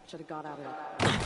Should have got out of it.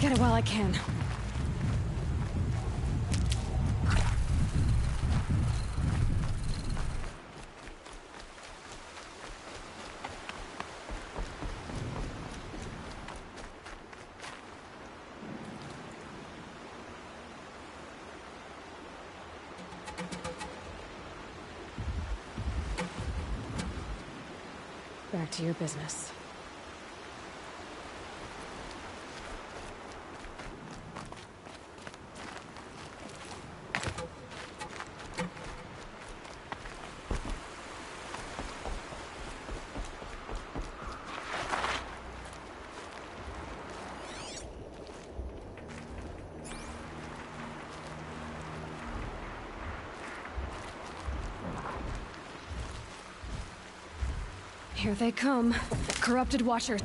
Get it while I can. Back to your business. Here they come. Corrupted Watchers.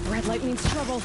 Red light means trouble.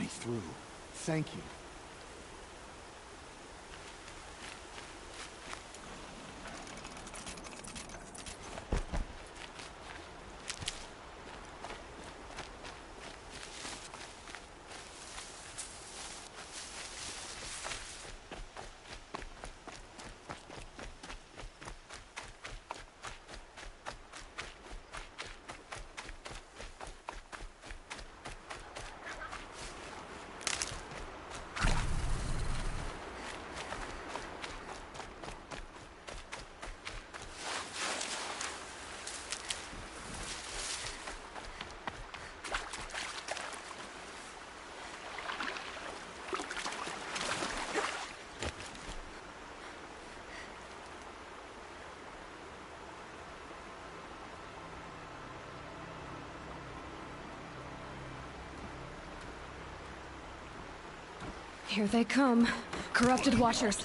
through. Thank you. Here they come. Corrupted Watchers.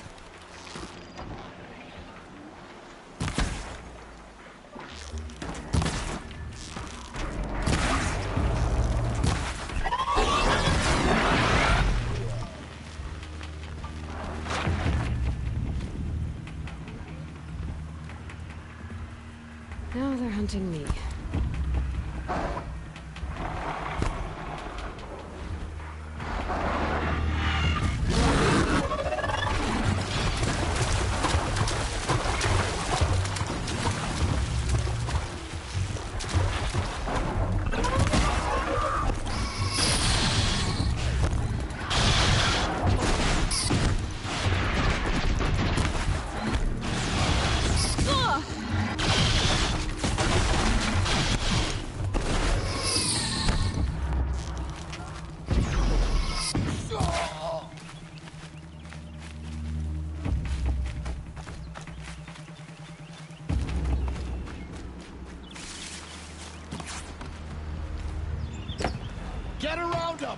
Now they're hunting me. Get around them!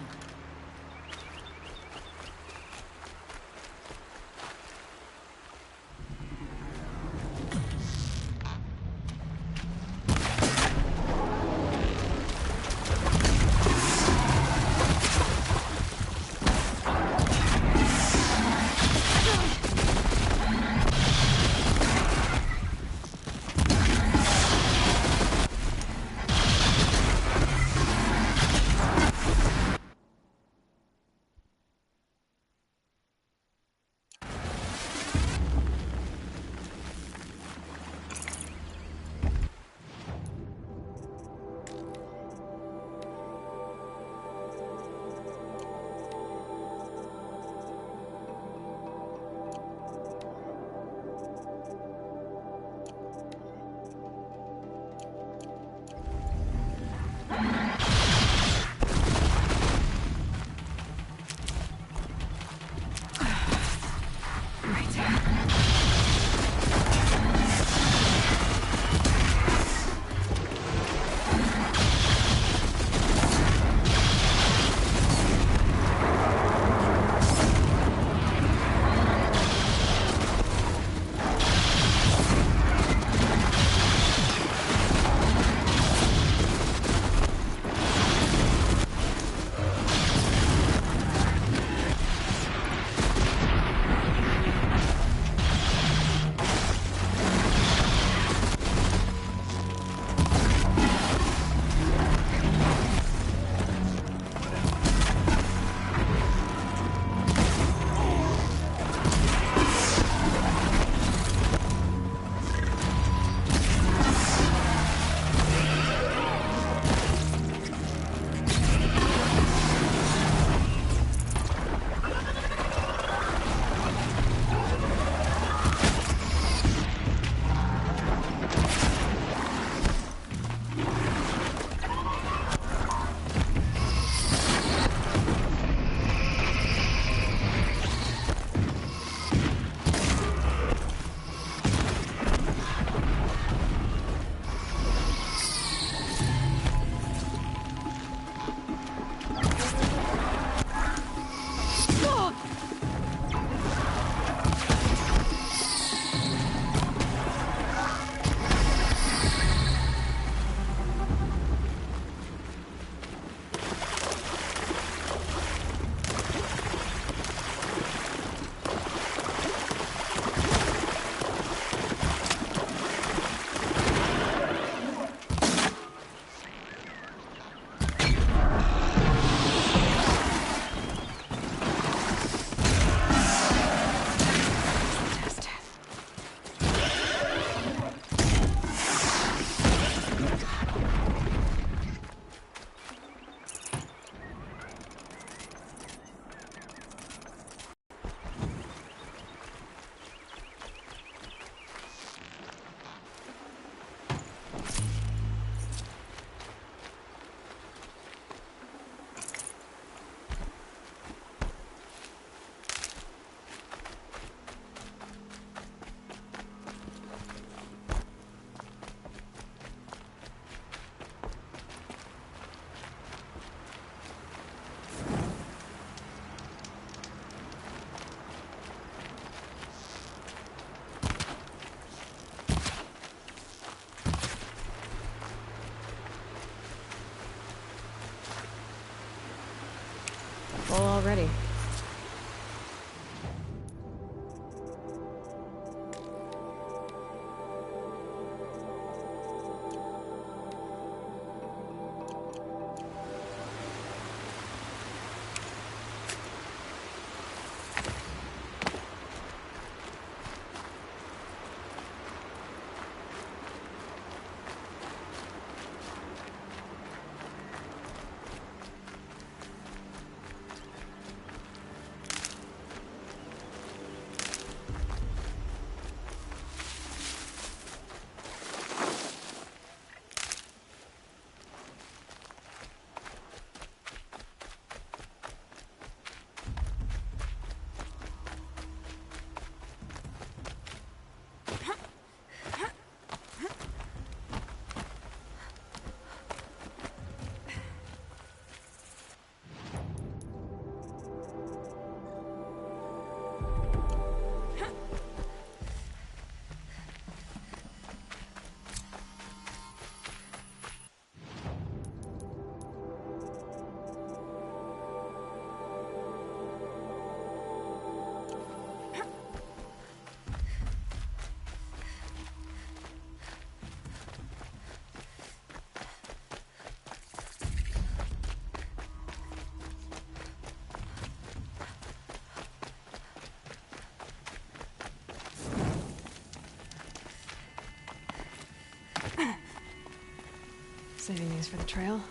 place for the trail.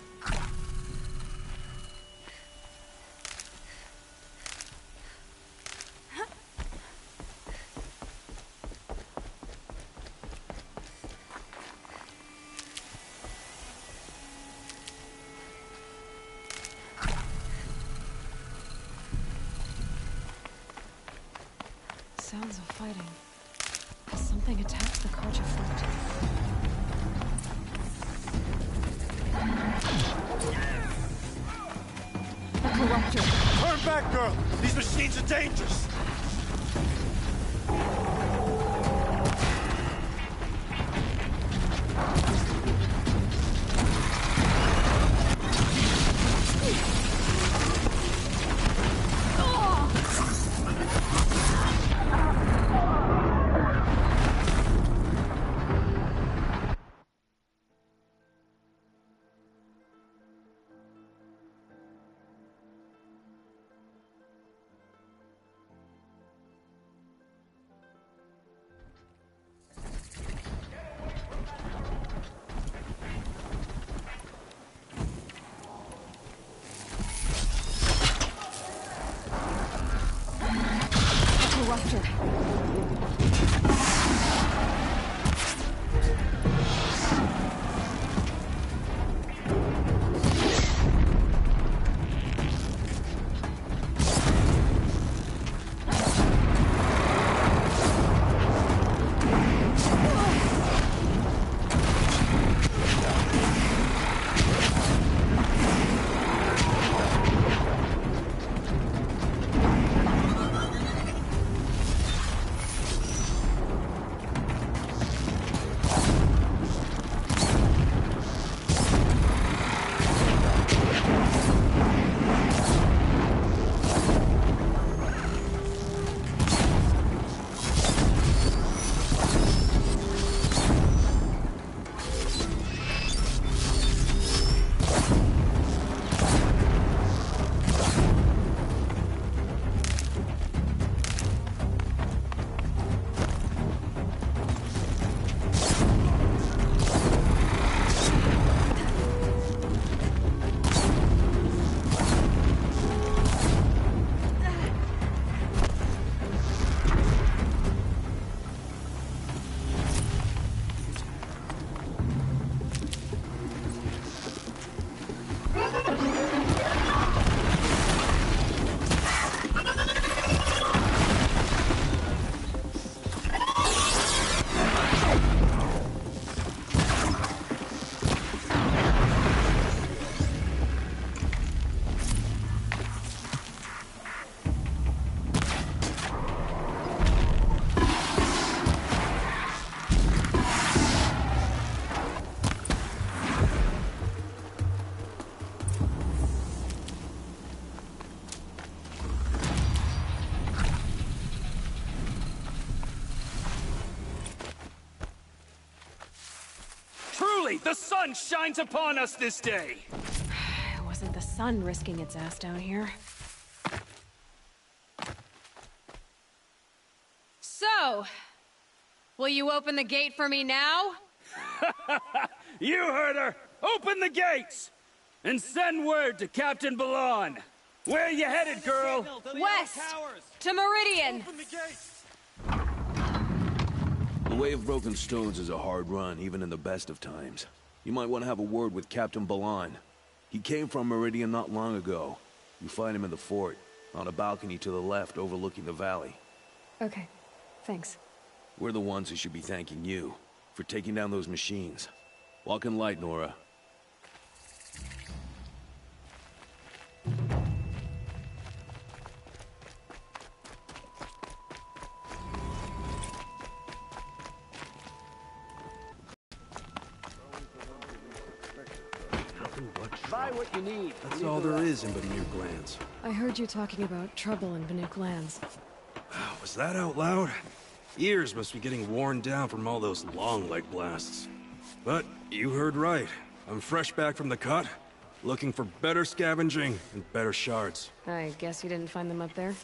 Sounds of fighting. Something attacked the Carja fort. A corruptor. Turn back, girl! These machines are dangerous! Corruptor. Truly, the sun shines upon us this day! It wasn't the sun risking its ass down here. So, will you open the gate for me now? You heard her! Open the gates! And send word to Captain Balan! Where you headed, girl? West! To Meridian! Open the gates! The Way of Broken Stones is a hard run, even in the best of times. You might want to have a word with Captain Balan. He came from Meridian not long ago. You find him in the fort, on a balcony to the left overlooking the valley. Okay, thanks. We're the ones who should be thanking you for taking down those machines. Walk in light, Nora. Buy what you need. That's all there is in Banuk lands. I heard you talking about trouble in Banuk lands. Was that out loud? Ears must be getting worn down from all those long leg blasts. But you heard right. I'm fresh back from the cut, looking for better scavenging and better shards. I guess you didn't find them up there?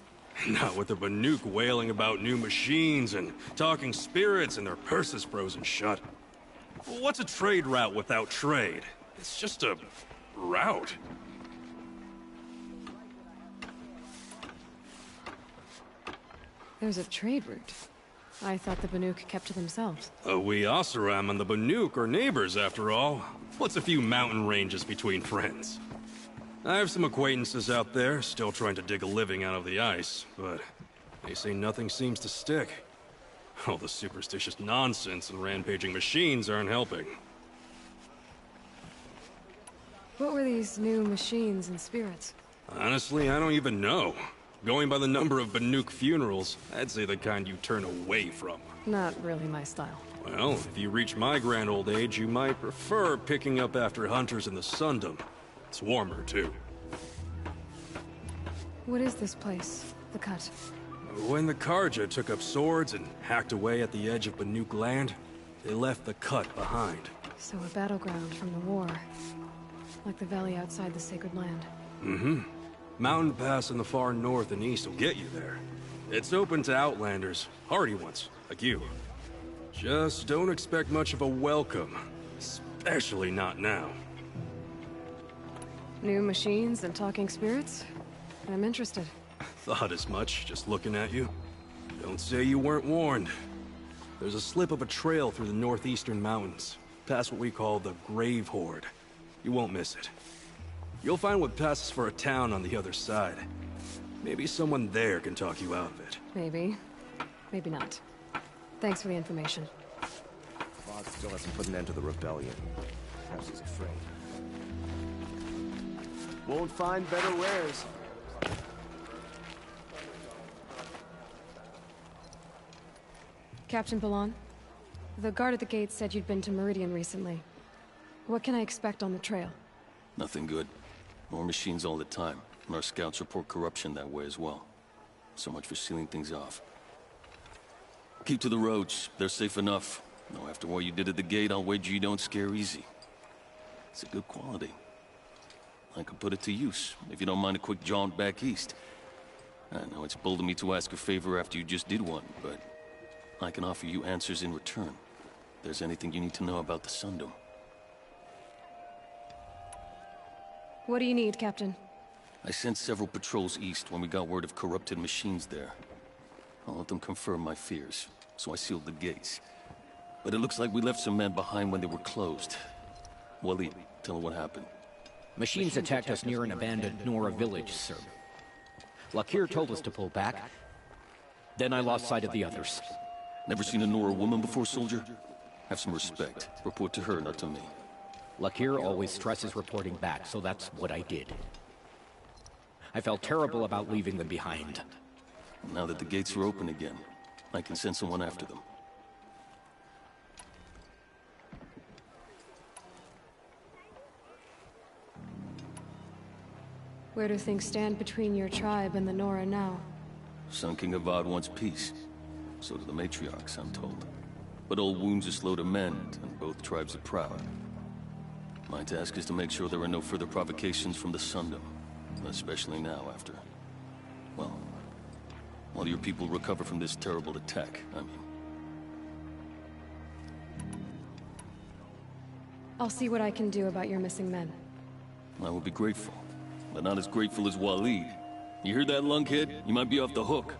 Not with the Banuk wailing about new machines and talking spirits and their purses frozen shut. What's a trade route without trade? It's just a route. There's a trade route. I thought the Banuk kept to themselves. We Oseram and the Banuk are neighbors, after all. What's a few mountain ranges between friends? I have some acquaintances out there, still trying to dig a living out of the ice, but they say nothing seems to stick. All the superstitious nonsense and rampaging machines aren't helping. What were these new machines and spirits? Honestly, I don't even know. Going by the number of Banuk funerals, I'd say the kind you turn away from. Not really my style. Well, if you reach my grand old age, you might prefer picking up after hunters in the Sundom. It's warmer, too. What is this place? The Cut? When the Karja took up swords and hacked away at the edge of Banuk land, they left the Cut behind. So a battleground from the war. Like the valley outside the Sacred Land. Mm-hmm. Mountain Pass in the far north and east will get you there. It's open to outlanders, hardy ones, like you. Just don't expect much of a welcome, especially not now. New machines and talking spirits? I'm interested. Thought as much, just looking at you. Don't say you weren't warned. There's a slip of a trail through the northeastern mountains, past what we call the Grave Horde. You won't miss it. You'll find what passes for a town on the other side. Maybe someone there can talk you out of it. Maybe. Maybe not. Thanks for the information. Boss still hasn't put an end to the rebellion. Perhaps he's afraid. Won't find better wares. Captain Balan, the guard at the gate said you'd been to Meridian recently. What can I expect on the trail? Nothing good. More machines all the time, and our scouts report corruption that way as well. So much for sealing things off. Keep to the roads. They're safe enough. Though after what you did at the gate, I'll wager you don't scare easy. It's a good quality. I could put it to use, if you don't mind a quick jaunt back east. I know it's bold of me to ask a favor after you just did one, but I can offer you answers in return. If there's anything you need to know about the Sundom. What do you need, Captain? I sent several patrols east when we got word of corrupted machines there. I'll let them confirm my fears, so I sealed the gates. But it looks like we left some men behind when they were closed. Waleed, tell her what happened. Machines attacked us near an abandoned Nora village, sir. Lakir told us to pull back. Then I lost sight of the others. Never seen a Nora woman before, soldier? Have some respect. Report to her, not to me. Lakir always stresses reporting back, so that's what I did. I felt terrible about leaving them behind. Now that the gates are open again, I can send someone after them. Where do things stand between your tribe and the Nora now? Sun King Avad wants peace. So do the matriarchs, I'm told. But old wounds are slow to mend, and both tribes are proud. My task is to make sure there are no further provocations from the Sundom. Especially now, after... well... while your people recover from this terrible attack, I mean. I'll see what I can do about your missing men. I will be grateful. But not as grateful as Waleed. You hear that, lunkhead? You might be off the hook.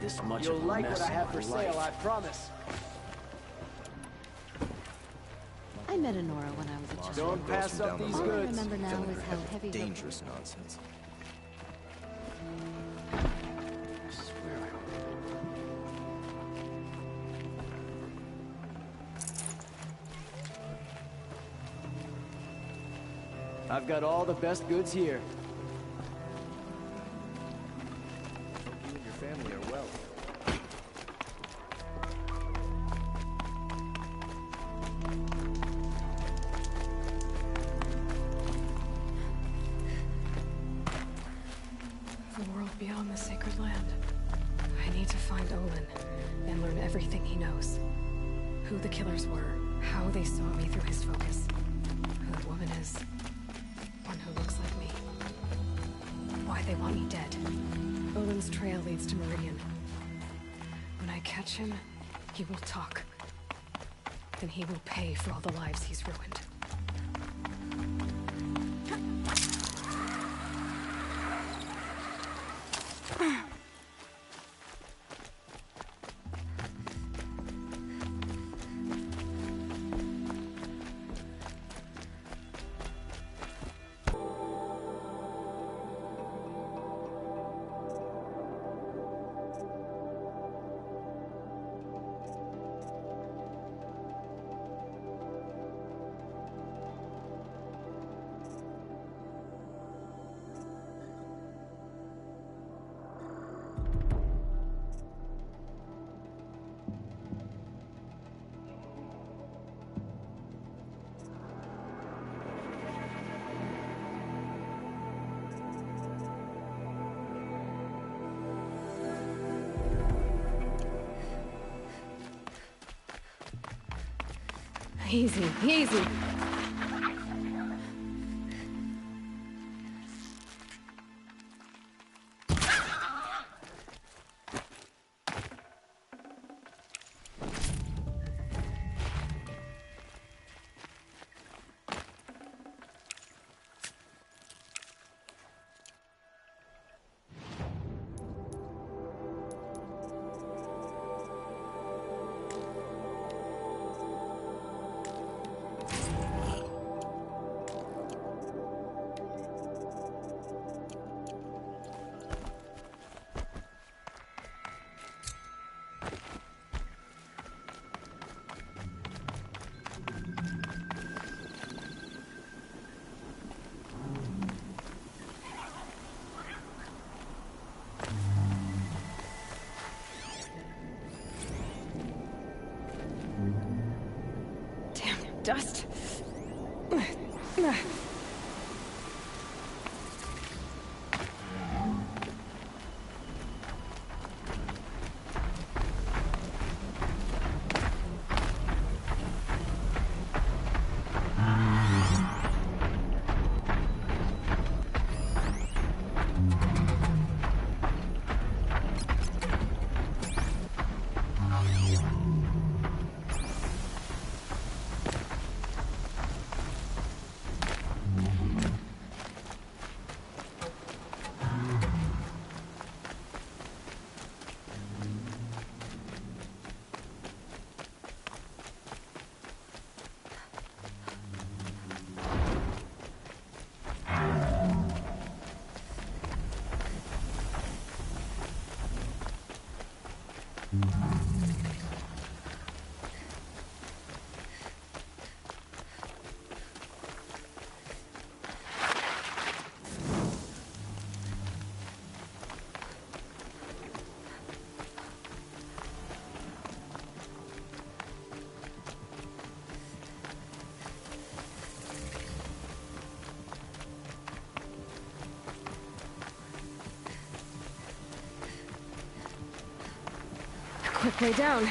This much You'll like what I have for sale, I promise. I met a Nora when I was a child. Don't pass up these All I goods. remember now is how heavy Dangerous nonsense. I've got all the best goods here. You and your family are well. The world beyond the sacred land. I need to find Olin and learn everything he knows. Who the killers were, how they saw me through his focus, who the woman is, one who looks like me, why they want me dead. Olin's trail leads to Meridian. When I catch him, he will talk. Then he will pay for all the lives he's ruined. Easy, easy. Dust. Quick way down.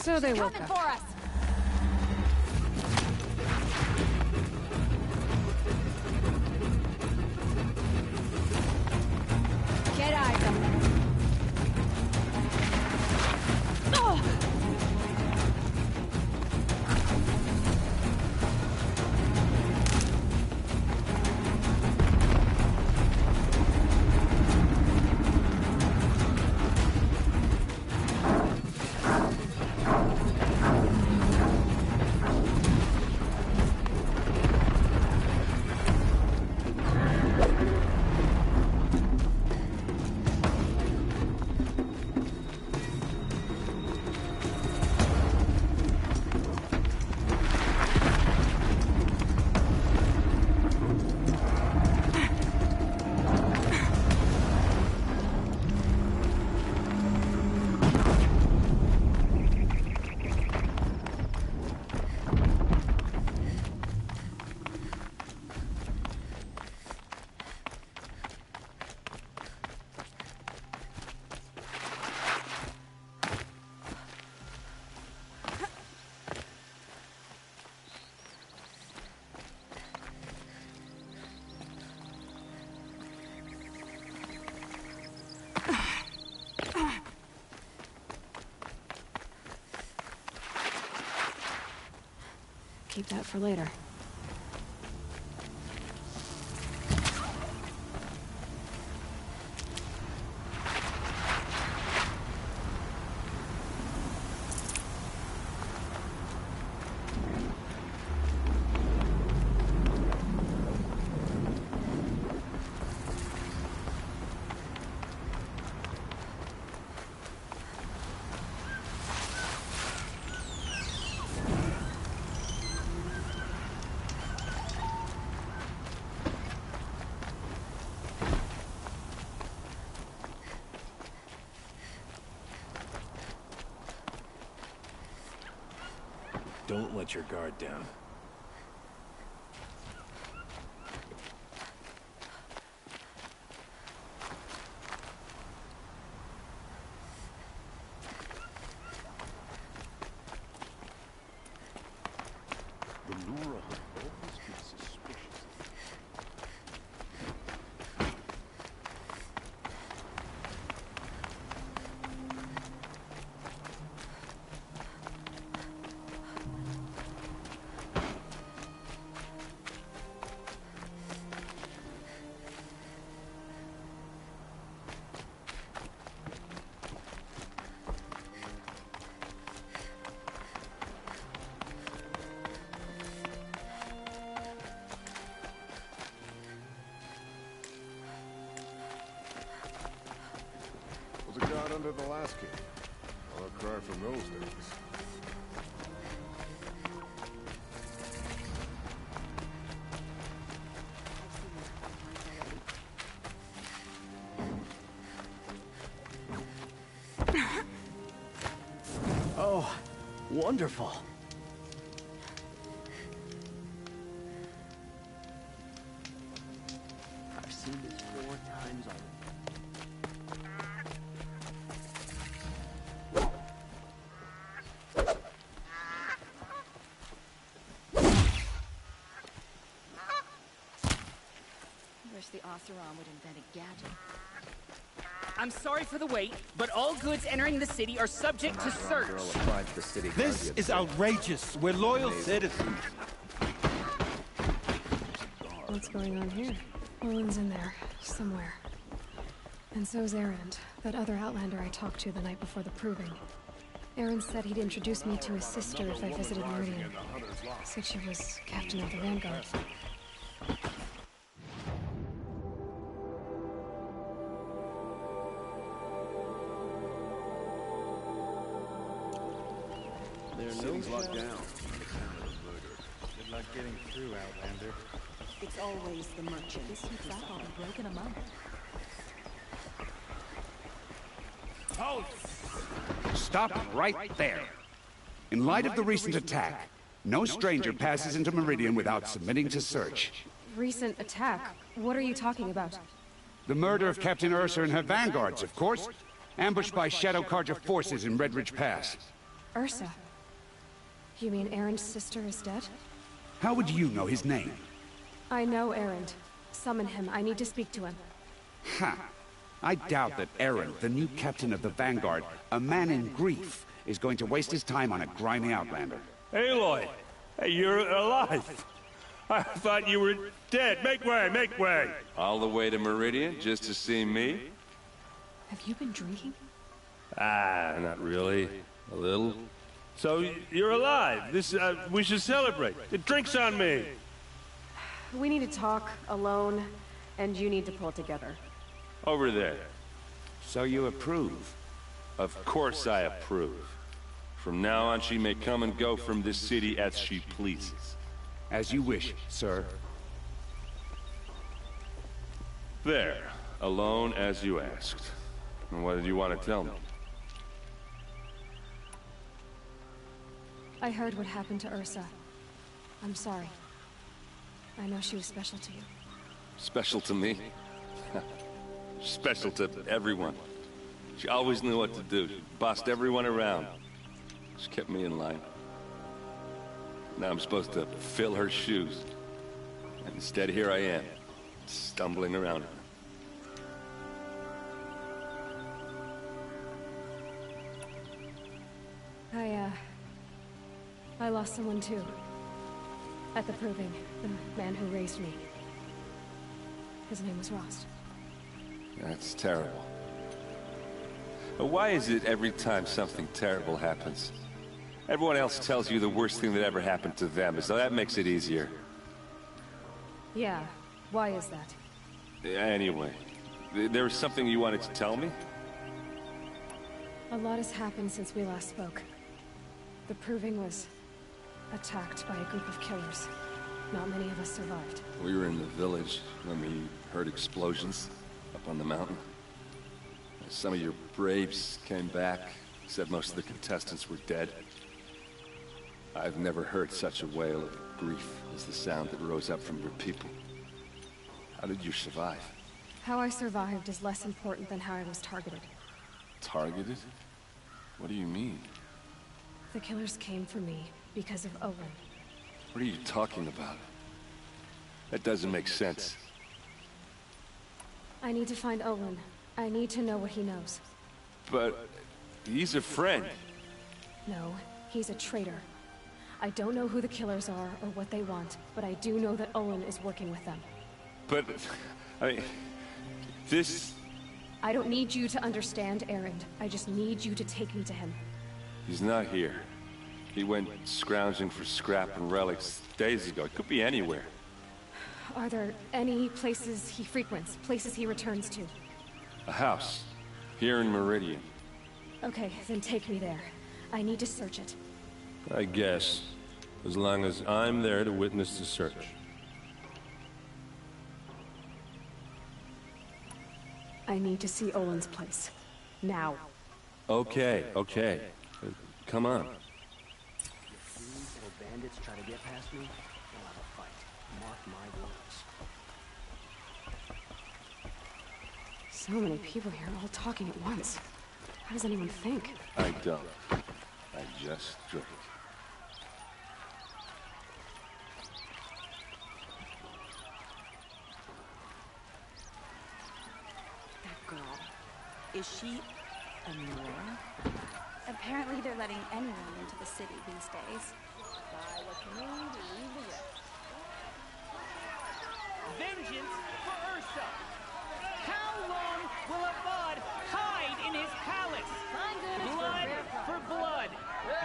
So they woke up. For us. Get eyes on them. Oh! Keep that for later. Don't let your guard down. Was a god under the last king. Or a cry from those days. Oh, wonderful. I've seen this 4 times already. Wish the Oseram would invent a gadget. I'm sorry for the wait, but all goods entering the city are subject to search. Girl applied to the city This guardian. is outrageous. We're loyal citizens. What's going on here? Olin's in there, somewhere. And so's Erend, that other Outlander I talked to the night before the proving. Erend said he'd introduce me to his sister if I visited Meridian. Said she was captain of the Vanguard. City's locked down. Good luck getting through, Outlander. It's always the merchant. This keeps up, I'll be broken a month. Stop right there. In light of the recent attack, no stranger passes into Meridian without submitting to search. Recent attack? What are you talking about? The murder of Captain Ursa and her vanguards, of course. Ambushed by Shadow Carja forces in Red Ridge Pass. Ursa. You mean Aaron's sister is dead? How would you know his name? I know Aaron. Summon him. I need to speak to him. Ha! I doubt that Aaron, the new captain of the Vanguard, a man in grief, is going to waste his time on a grimy outlander. Aloy! Hey, you're alive! I thought you were dead. Make way, make way! All the way to Meridian just to see me? Have you been drinking? Ah, not really. A little. So, you're alive. We should celebrate. The drink's on me. We need to talk, alone, and you need to pull together. Over there. So you approve? Of course I approve. From now on, she may come and go from this city as she pleases. As you wish, sir. There. Alone as you asked. And what did you want to tell me? I heard what happened to Ursa. I'm sorry. I know she was special to you. Special to me? Special to everyone. She always knew what to do. She bossed everyone around. She kept me in line. Now I'm supposed to fill her shoes. And instead, here I am, stumbling around her. I lost someone too. At the Proving, the man who raised me. His name was Rost. That's terrible. But why is it every time something terrible happens, everyone else tells you the worst thing that ever happened to them, as though that makes it easier? Yeah, why is that? Anyway, there was something you wanted to tell me? A lot has happened since we last spoke. The Proving was attacked by a group of killers. Not many of us survived. We were in the village when we heard explosions up on the mountain. Some of your braves came back, said most of the contestants were dead. I've never heard such a wail of grief as the sound that rose up from your people. How did you survive? How I survived is less important than how I was targeted. Targeted? What do you mean? The killers came for me because of Owen. What are you talking about? That doesn't make sense. I need to find Owen. I need to know what he knows. But he's a friend. No, he's a traitor. I don't know who the killers are or what they want, but I do know that Owen is working with them. But, I mean, this... I don't need you to understand, Erend. I just need you to take me to him. He's not here. He went scrounging for scrap and relics days ago. It could be anywhere. Are there any places he frequents? Places he returns to? A house. Here in Meridian. Okay, then take me there. I need to search it. I guess. As long as I'm there to witness the search. I need to see Owen's place. Now. Okay, okay. Come on. If thieves or bandits try to get past me, we'll have a fight. Mark my words. So many people here, all talking at once. How does anyone think? I don't. I just drink. That girl. Is she a Nora? Apparently they're letting anyone into the city these days. Vengeance for Ursa! How long will Avad hide in his palace? Blood for blood!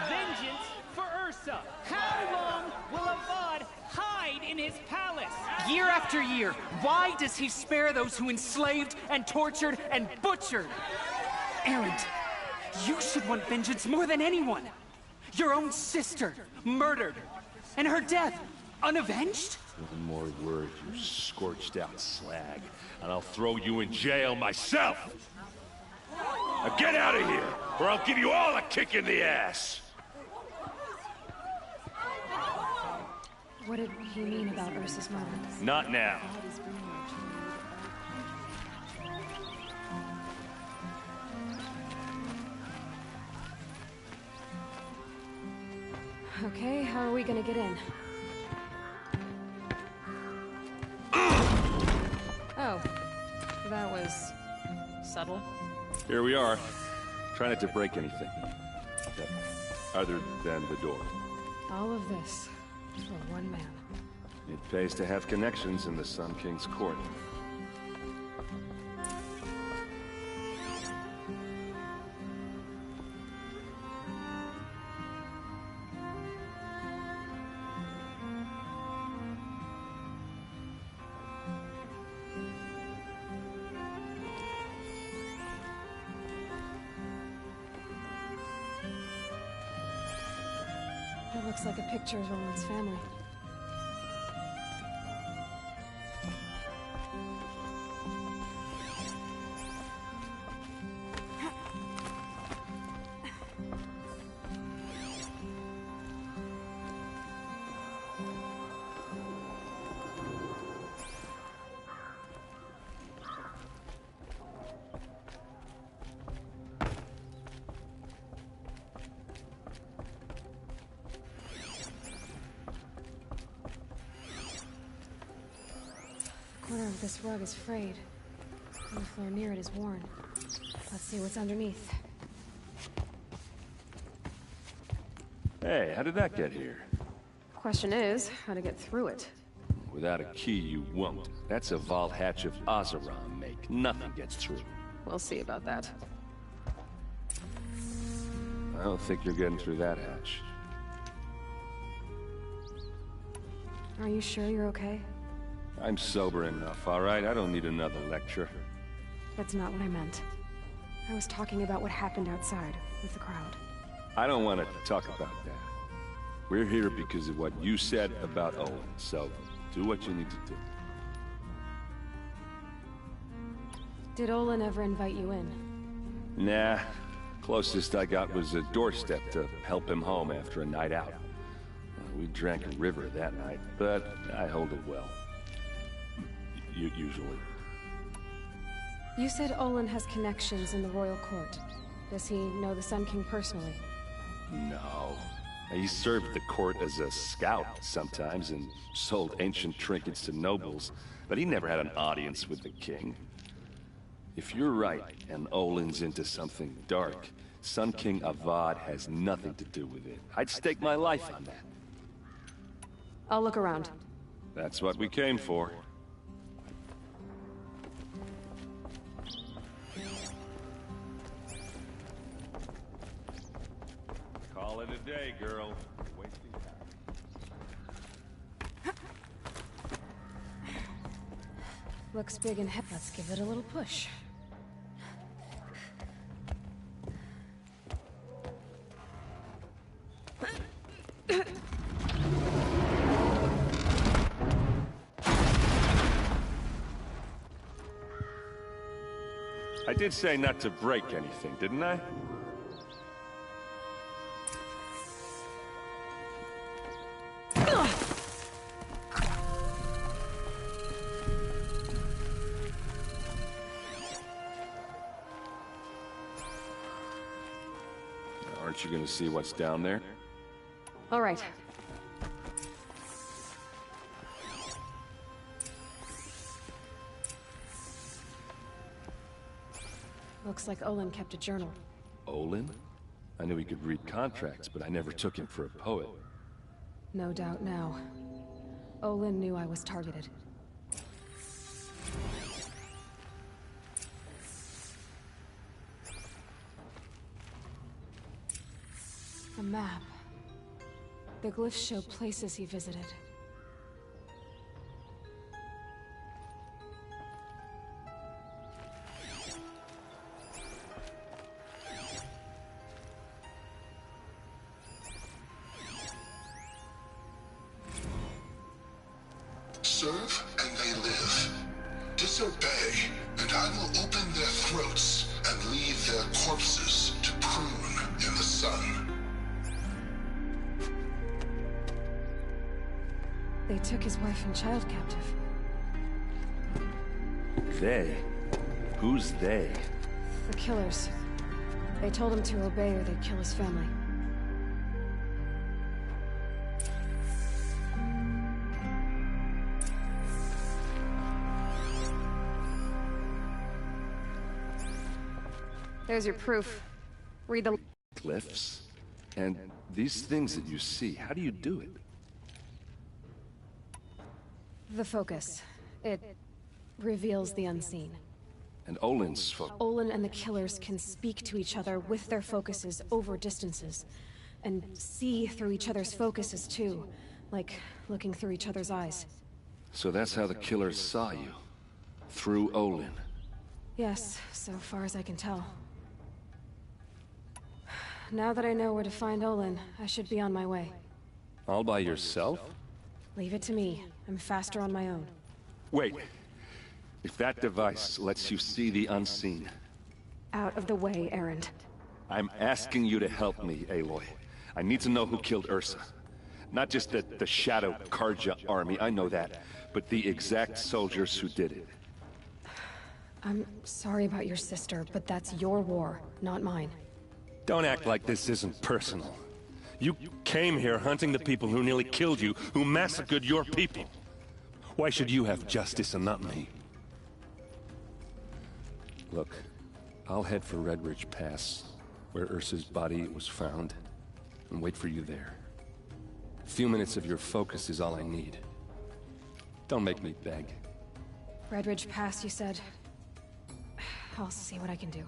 Vengeance for Ursa! How long will Avad hide in his palace? Year after year, why does he spare those who enslaved and tortured and butchered? Erend, you should want vengeance more than anyone. Your own sister, murdered, and her death, unavenged? One more word, you scorched out slag, and I'll throw you in jail myself! Now get out of here, or I'll give you all a kick in the ass! What did he mean about Ursa's murder? Not now. Okay, how are we gonna get in? Oh, that was subtle. Here we are. Try not to break anything. Other than the door. All of this for one man. It pays to have connections in the Sun King's court. That looks like a picture of Owen's family. The corner of this rug is frayed, and the floor near it is worn. Let's see what's underneath. Hey, how did that get here? Question is, how to get through it. Without a key, you won't. That's a vault hatch of Ozeron make. Nothing gets through. We'll see about that. I don't think you're getting through that hatch. Are you sure you're okay? I'm sober enough, all right? I don't need another lecture. That's not what I meant. I was talking about what happened outside with the crowd. I don't want to talk about that. We're here because of what you said about Owen, so do what you need to do. Did Olin ever invite you in? Nah. Closest I got was a doorstep to help him home after a night out. We drank a river that night, but I hold it well. Usually. You said Olin has connections in the royal court. Does he know the Sun King personally? No. He served the court as a scout sometimes and sold ancient trinkets to nobles, but he never had an audience with the king. If you're right, and Olin's into something dark, Sun King Avad has nothing to do with it. I'd stake my life on that. I'll look around. That's what we came for. Call it a day, girl. You're wasting time. Looks big and heavy. Let's give it a little push. I did say not to break anything, didn't I? Aren't you gonna see what's down there? All right. Looks like Olin kept a journal. Olin? I knew he could read contracts, but I never took him for a poet. No doubt now. Olin knew I was targeted. A map. The glyphs show places he visited. Serve and they live. Disobey, and I will open their throats and leave their corpses to prune in the sun. They took his wife and child captive. They? Who's they? The killers. They told him to obey or they'd kill his family. There's your proof. Read the... Glyphs? And these things that you see, how do you do it? The focus. It reveals the unseen. And Olin's focus. Olin and the killers can speak to each other with their focuses over distances. And see through each other's focuses too. Like looking through each other's eyes. So that's how the killers saw you? Through Olin? Yes, so far as I can tell. Now that I know where to find Olin, I should be on my way. All by yourself? Leave it to me. I'm faster on my own. Wait. If that device lets you see the unseen... Out of the way, Erend. I'm asking you to help me, Aloy. I need to know who killed Ursa. Not just the Shadow Karja army, I know that, but the exact soldiers who did it. I'm sorry about your sister, but that's your war, not mine. Don't act like this isn't personal. You came here hunting the people who nearly killed you, who massacred your people. Why should you have justice and not me? Look, I'll head for Red Ridge Pass, where Ursa's body was found, and wait for you there. A few minutes of your focus is all I need. Don't make me beg. Red Ridge Pass, you said? I'll see what I can do.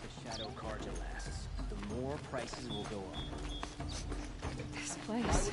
The Shadow Karja lasts, the more prices will go up. This place.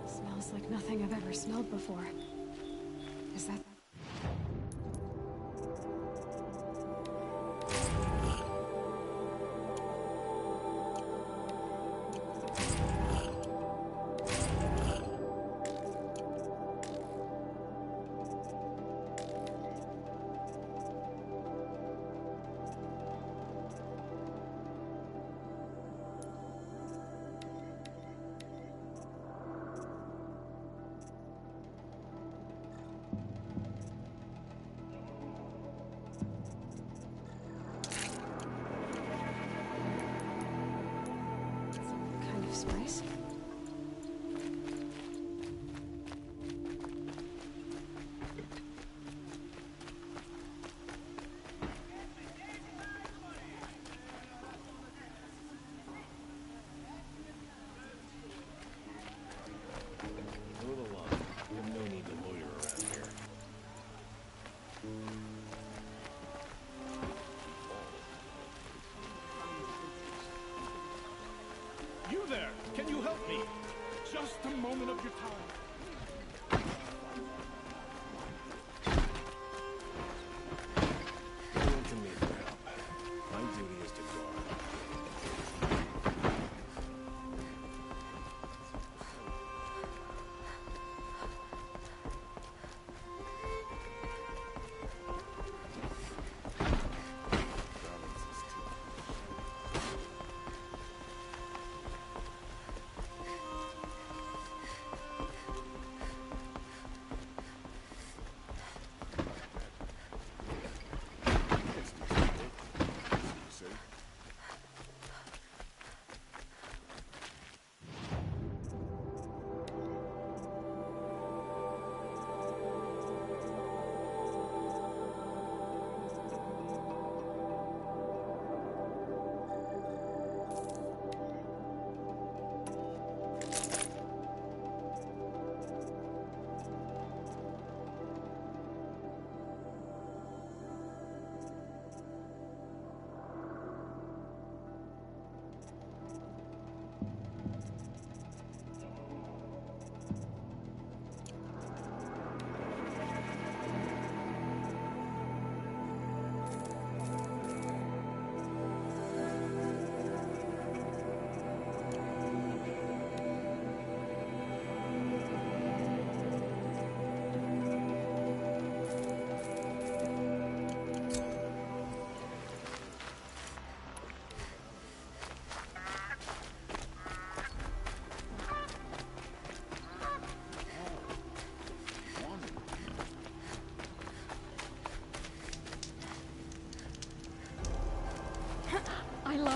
Smells like nothing I've ever smelled before. Is that... kind of spice? Move along. We have no need to loiter around here. You there! Can you help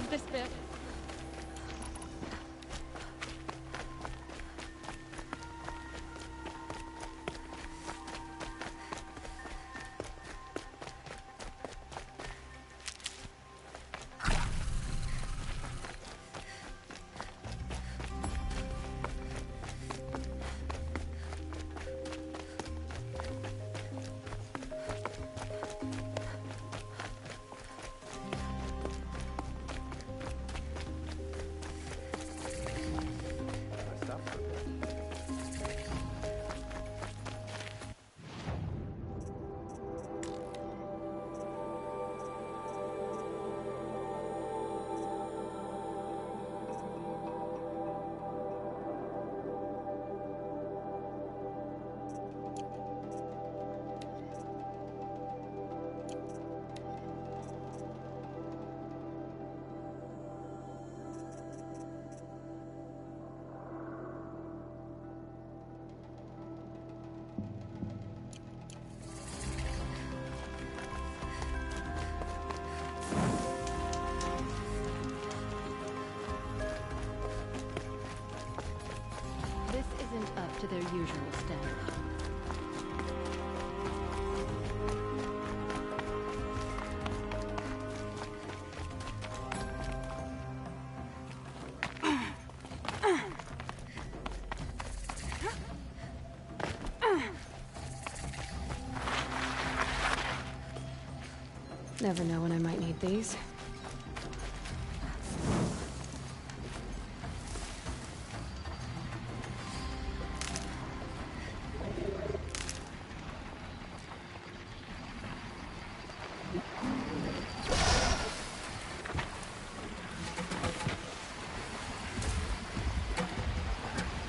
love this bit. This isn't up to their usual standard. Never know when I might need these.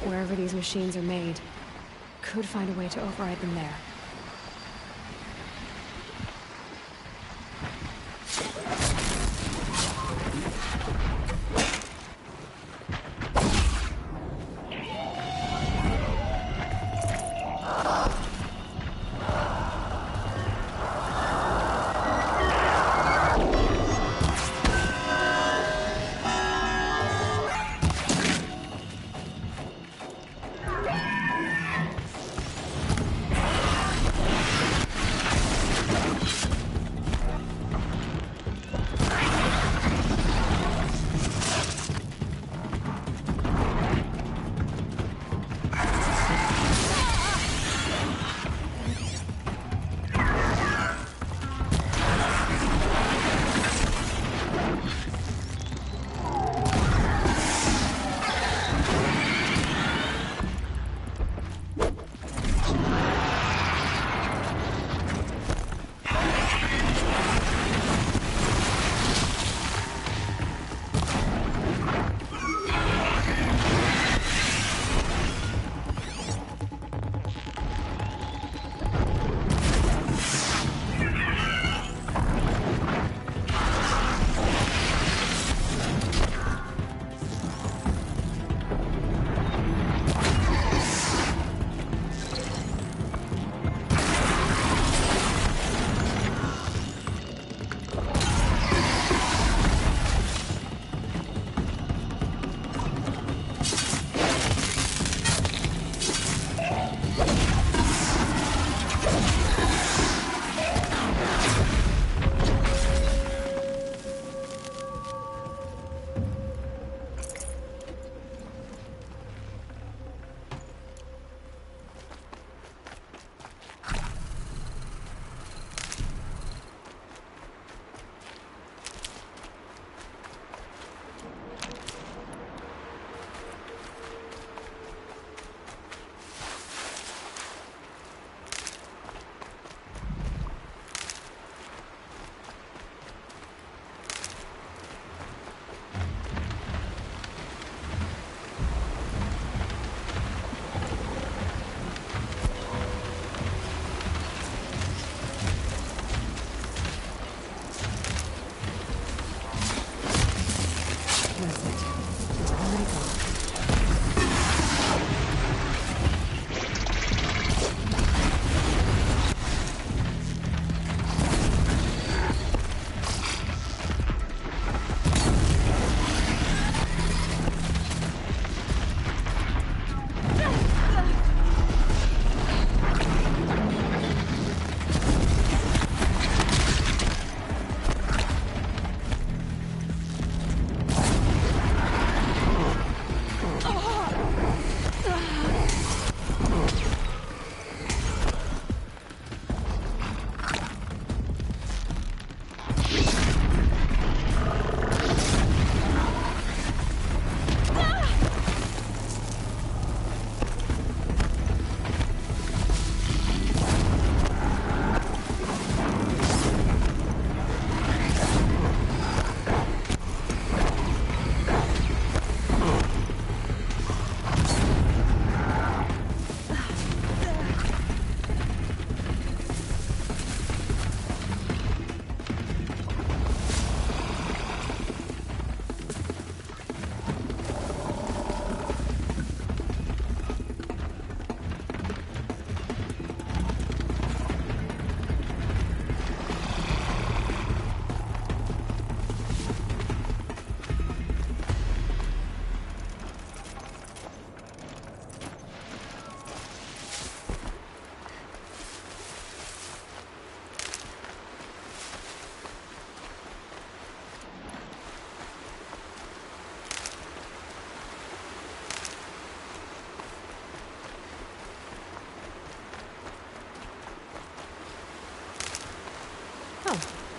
Wherever these machines are made, could find a way to override them there.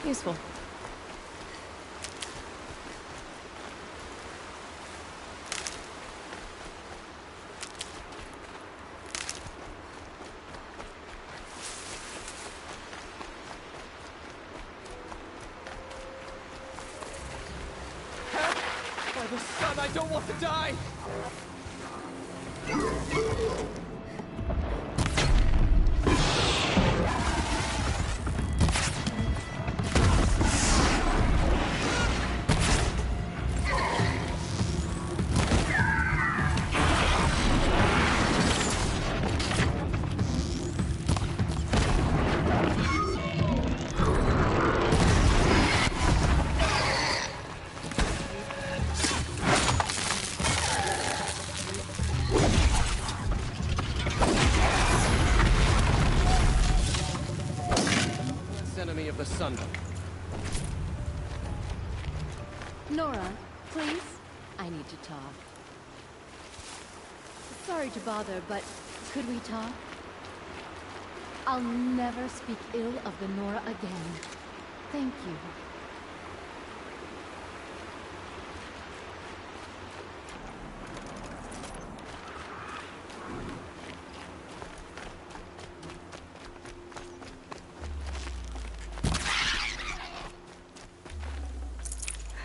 Useful. By the sun, I don't want to die! Enemy of the sun. Nora, please? I need to talk. Sorry to bother, but could we talk? I'll never speak ill of the Nora again. Thank you.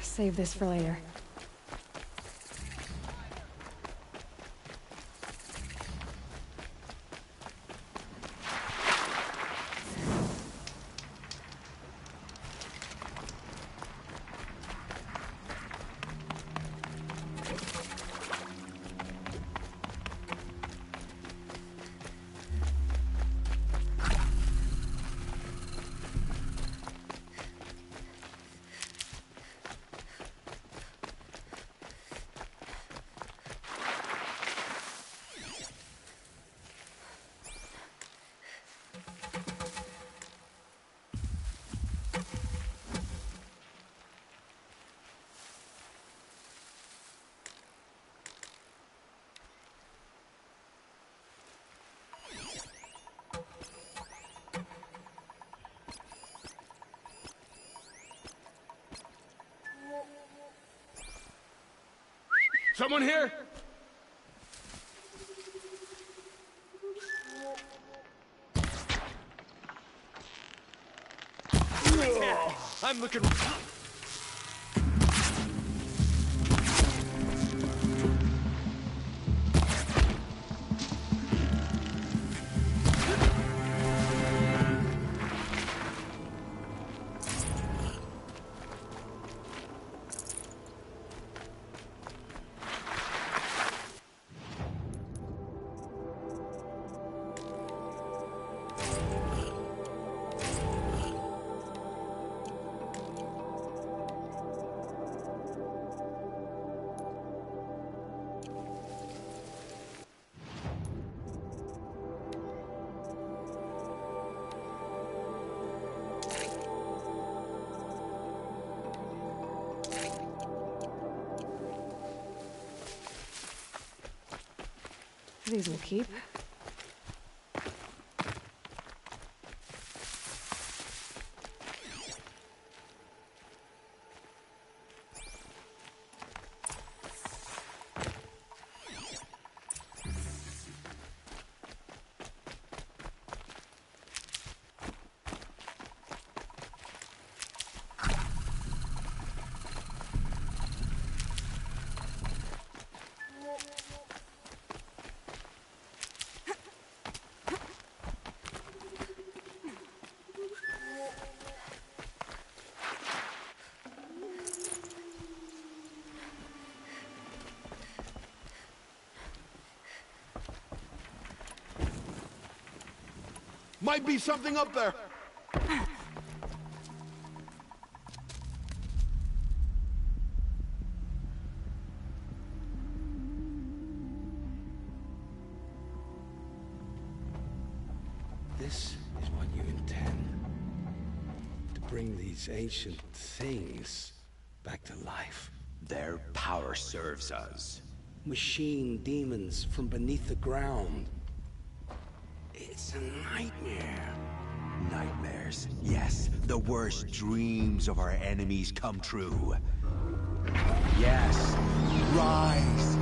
Save this for later. Someone here? I'm looking... These will keep. Might be something up there. This is what you intend. To bring these ancient things back to life. Their power serves us. Machine demons from beneath the ground. It's a nightmare. nightmares. Yes, the worst dreams of our enemies come true. Yes, rise!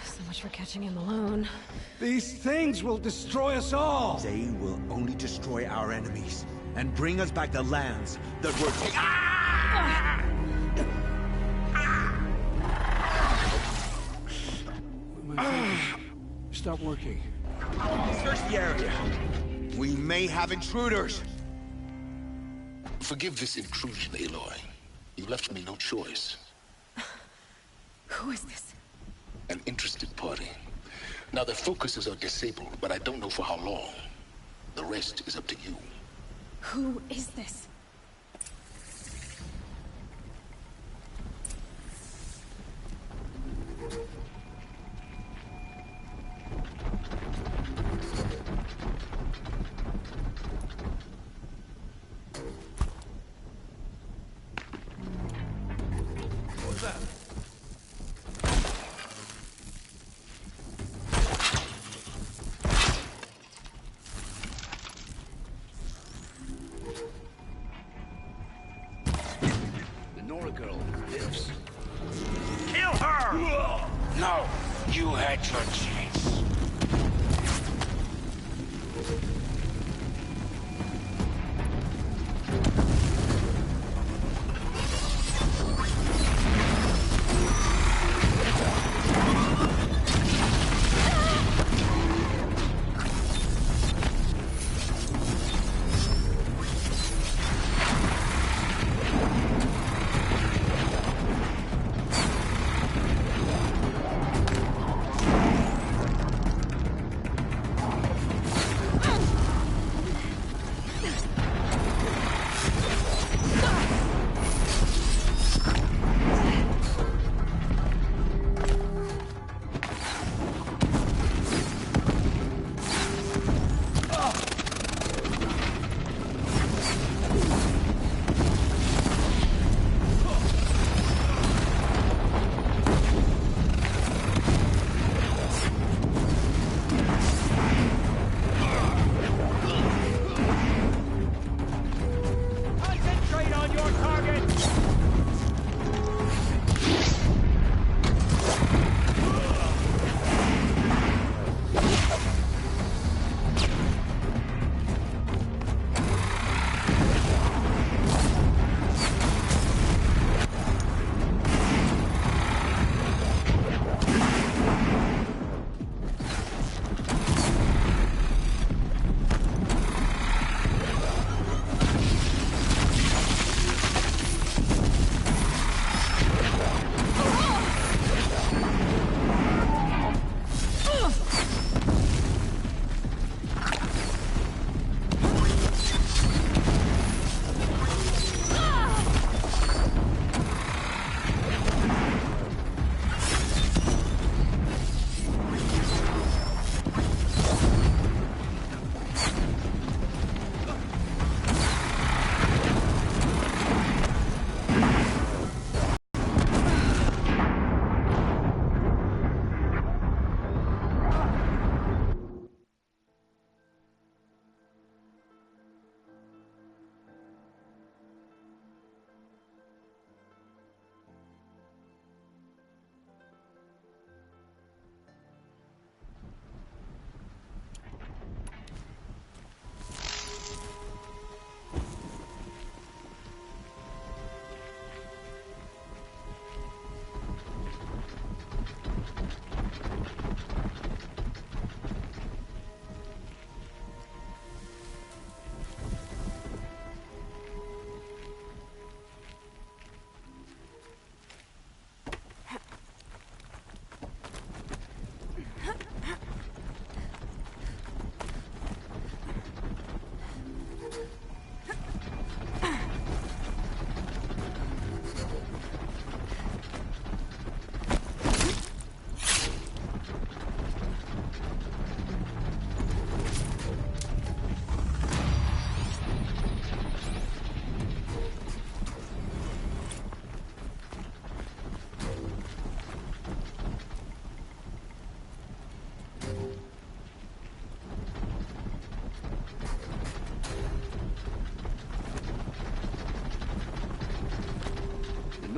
So much for catching him alone. These things will destroy us all! They will only destroy our enemies and bring us back the lands that were Stop working. Search the area. We may have intruders. Forgive this intrusion, Aloy. You left me no choice. Who is this? An interested party. Now their focuses are disabled, but I don't know for how long. The rest is up to you. Who is this? What's that? The Nora girl lives. Kill her! No, you had your chance.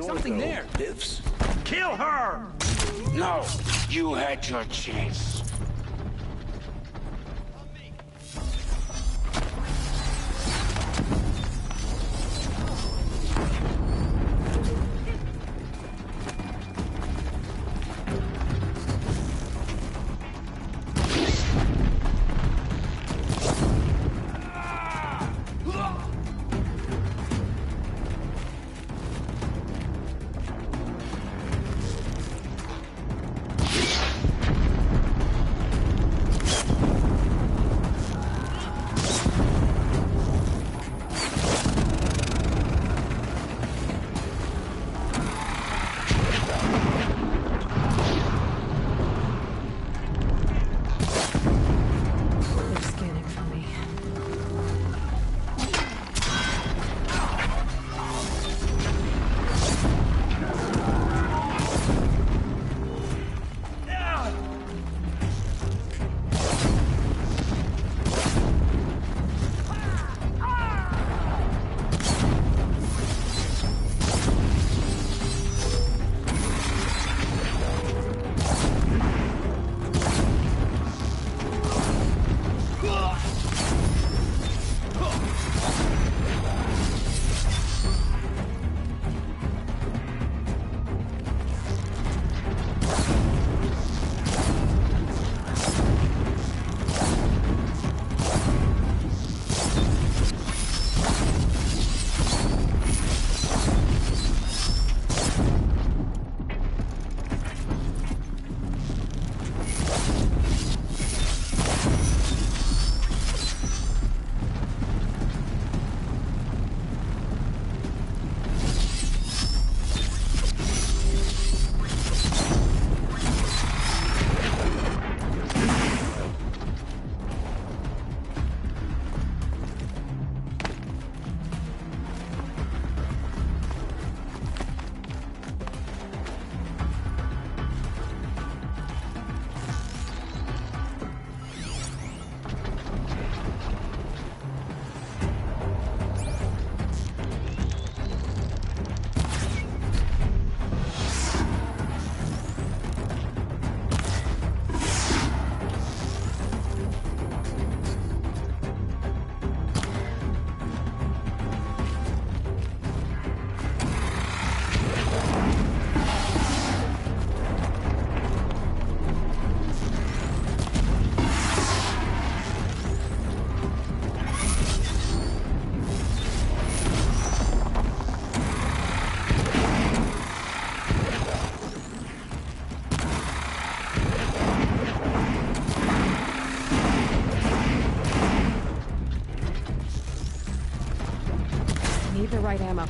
Something there. Lives? Kill her! No, you had your chance. Need the right ammo.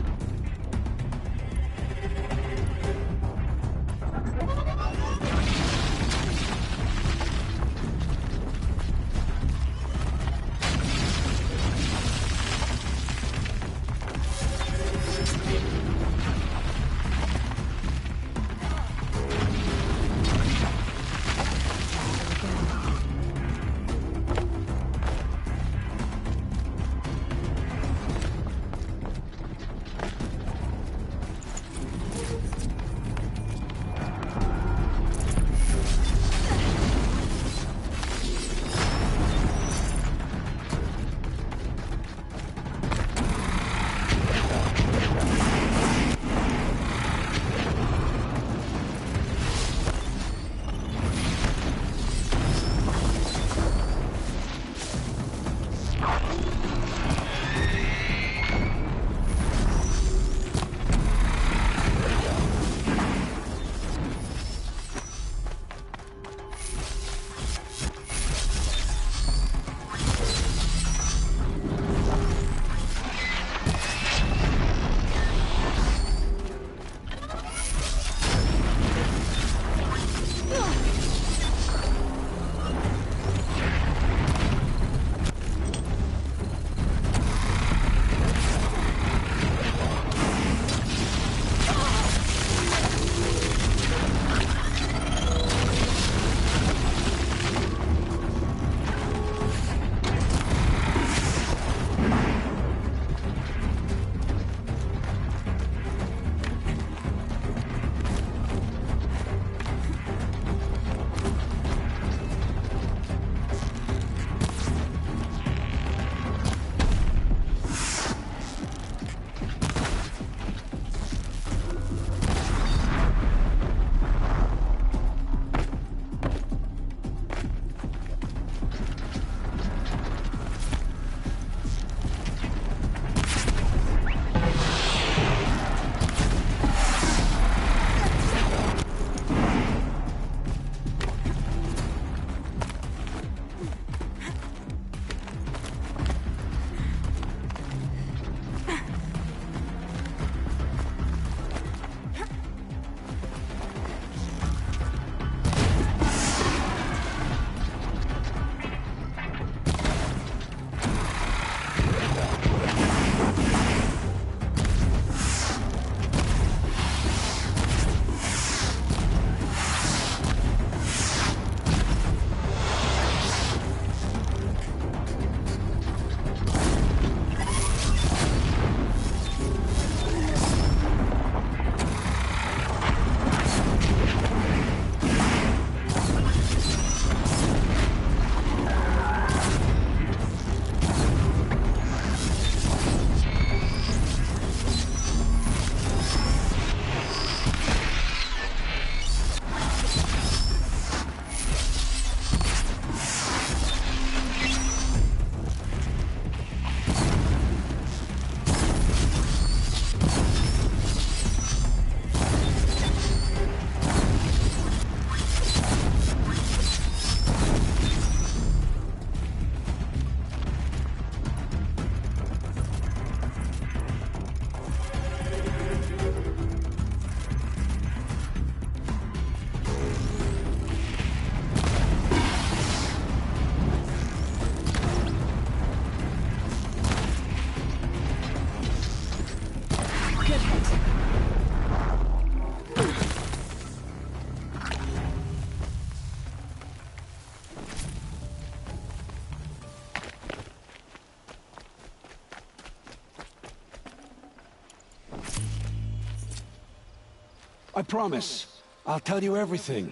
I promise. I'll tell you everything.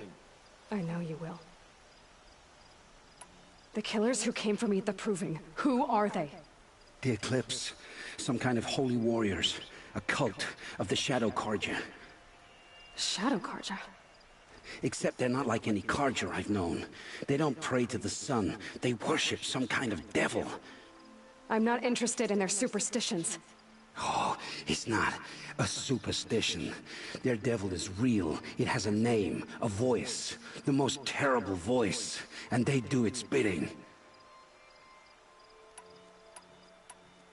I know you will. The killers who came for me at the Proving, who are they? The Eclipse. Some kind of holy warriors. A cult of the Shadow Carja. Shadow Carja? Except they're not like any Carja I've known. They don't pray to the sun. They worship some kind of devil. I'm not interested in their superstitions. Oh, it's not a superstition. Their devil is real. It has a name, a voice. The most terrible voice. And they do its bidding.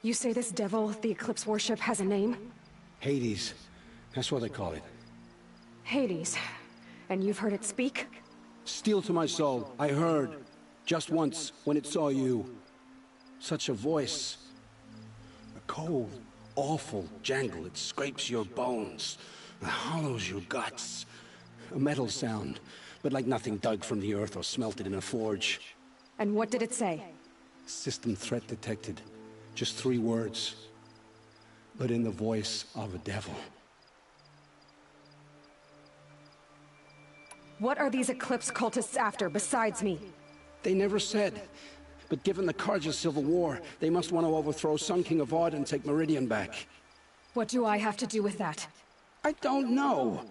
You say this devil the Eclipse worship has a name? Hades. That's what they call it. Hades. And you've heard it speak? Steel to my soul. I heard. Just once, when it saw you. Such a voice. A cold, awful jangle. It scrapes your bones. It hollows your guts. A metal sound, but like nothing dug from the earth or smelted in a forge. And what did it say? System threat detected. Just 3 words. But in the voice of a devil. What are these Eclipse cultists after, besides me? They never said. But given the Carja civil war, they must want to overthrow Sun King Avad and take Meridian back. What do I have to do with that? I don't know.